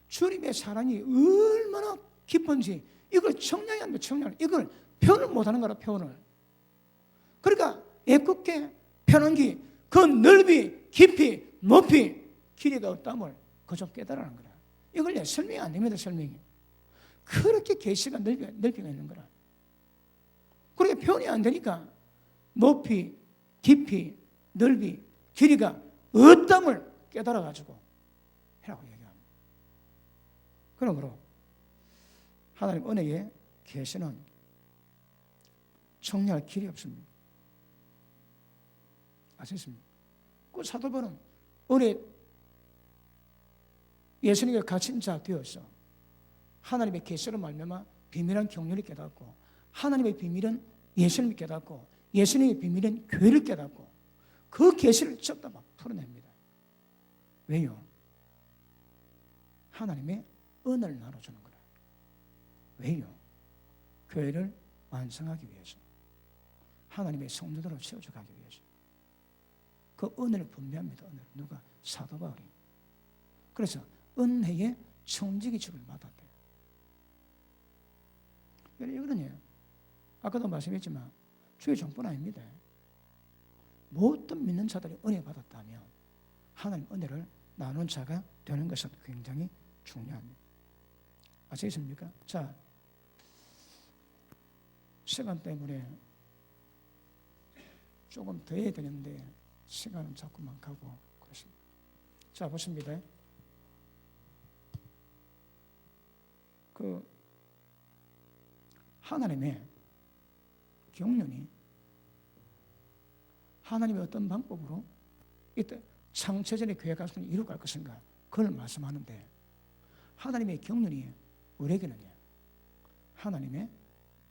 주님의 사랑이 얼마나 깊은지 이걸 청량이 안 돼, 청량. 이걸 표현을 못하는 거라, 표현을. 그러니까 애꿎게 표현한 그 넓이, 깊이, 높이, 길이가 없담을 그저 깨달아는 거라. 이걸 설명이 안 됩니다, 설명이. 그렇게 계시가 넓이가 있는 거라. 그렇게 표현이 안 되니까 높이, 깊이, 넓이, 길이가 없담을 깨달아가지고 해라고 얘기합니다. 그러므로 하나님 은혜의 계시는 청량할 길이 없습니다. 아시겠습니까? 그 사도 바울은 은혜 예수님께 갇힌 자 되어서 하나님의 계시로 말미암아 비밀한 경륜을 깨닫고, 하나님의 비밀은 예수님을 깨닫고, 예수님의 비밀은 교회를 깨닫고, 그 계시를 전부 다 막 풀어냅니다. 왜요? 하나님의 은혜를 나눠주는 거라. 왜요? 교회를 완성하기 위해서, 하나님의 성도들로 채워져 가기 위해서. 그 은혜를 분배합니다. 은혜를. 누가? 사도 바울이. 그래서 은혜의 청지기직을 맡았대요. 이거는요, 아까도 말씀했지만 주의 종뿐 아닙니다. 모든 믿는 자들이 은혜 받았다면 하나님 은혜를 나눈 자가 되는 것은 굉장히 중요합니다. 아시겠습니까? 자, 시간 때문에 조금 더 해야 되는데 시간은 자꾸만 가고 그렇습니다. 자, 보십니다. 그 하나님의 경륜이 하나님의 어떤 방법으로 이때 창세전의 계획을 이루어갈 것인가, 그걸 말씀하는데, 하나님의 경륜이 우리에게는요, 하나님의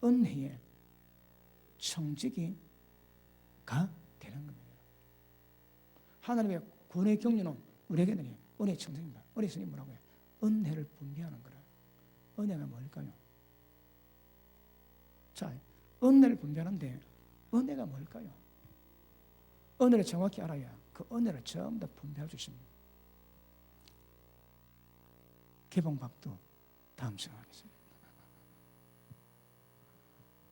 은혜의 청지기가 되는 겁니다. 하나님의 구원의 경륜은 우리에게는 은혜의 청지기입니다. 은혜의 청지기 뭐라고 해요? 은혜를 분배하는 거라. 은혜가 뭘까요? 자, 은혜를 분배하는데 은혜가 뭘까요? 은혜를 정확히 알아야 그 은혜를 전부 다 분배할 수 있습니다. 개봉박도 다음 시간에 하겠습니다.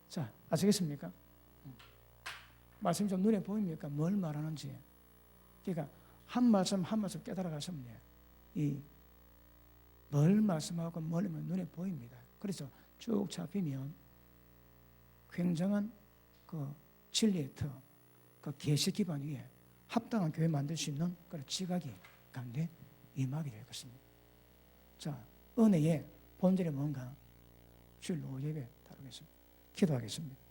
자, 아시겠습니까? 말씀이 좀 눈에 보입니까? 뭘 말하는지. 그러니까 한 말씀 한 말씀 깨달아 가시면 이 뭘 말씀하고 뭘면 눈에 보입니다. 그래서 쭉 잡히면 굉장한 그 진리의 터, 그 계시 기반 위에 합당한 교회 만들 수 있는 그런 지각이 가운데 임하게 될 것입니다. 자, 은혜의 본질이 뭔가 주일 오후 예배 다루겠습니다. 기도하겠습니다.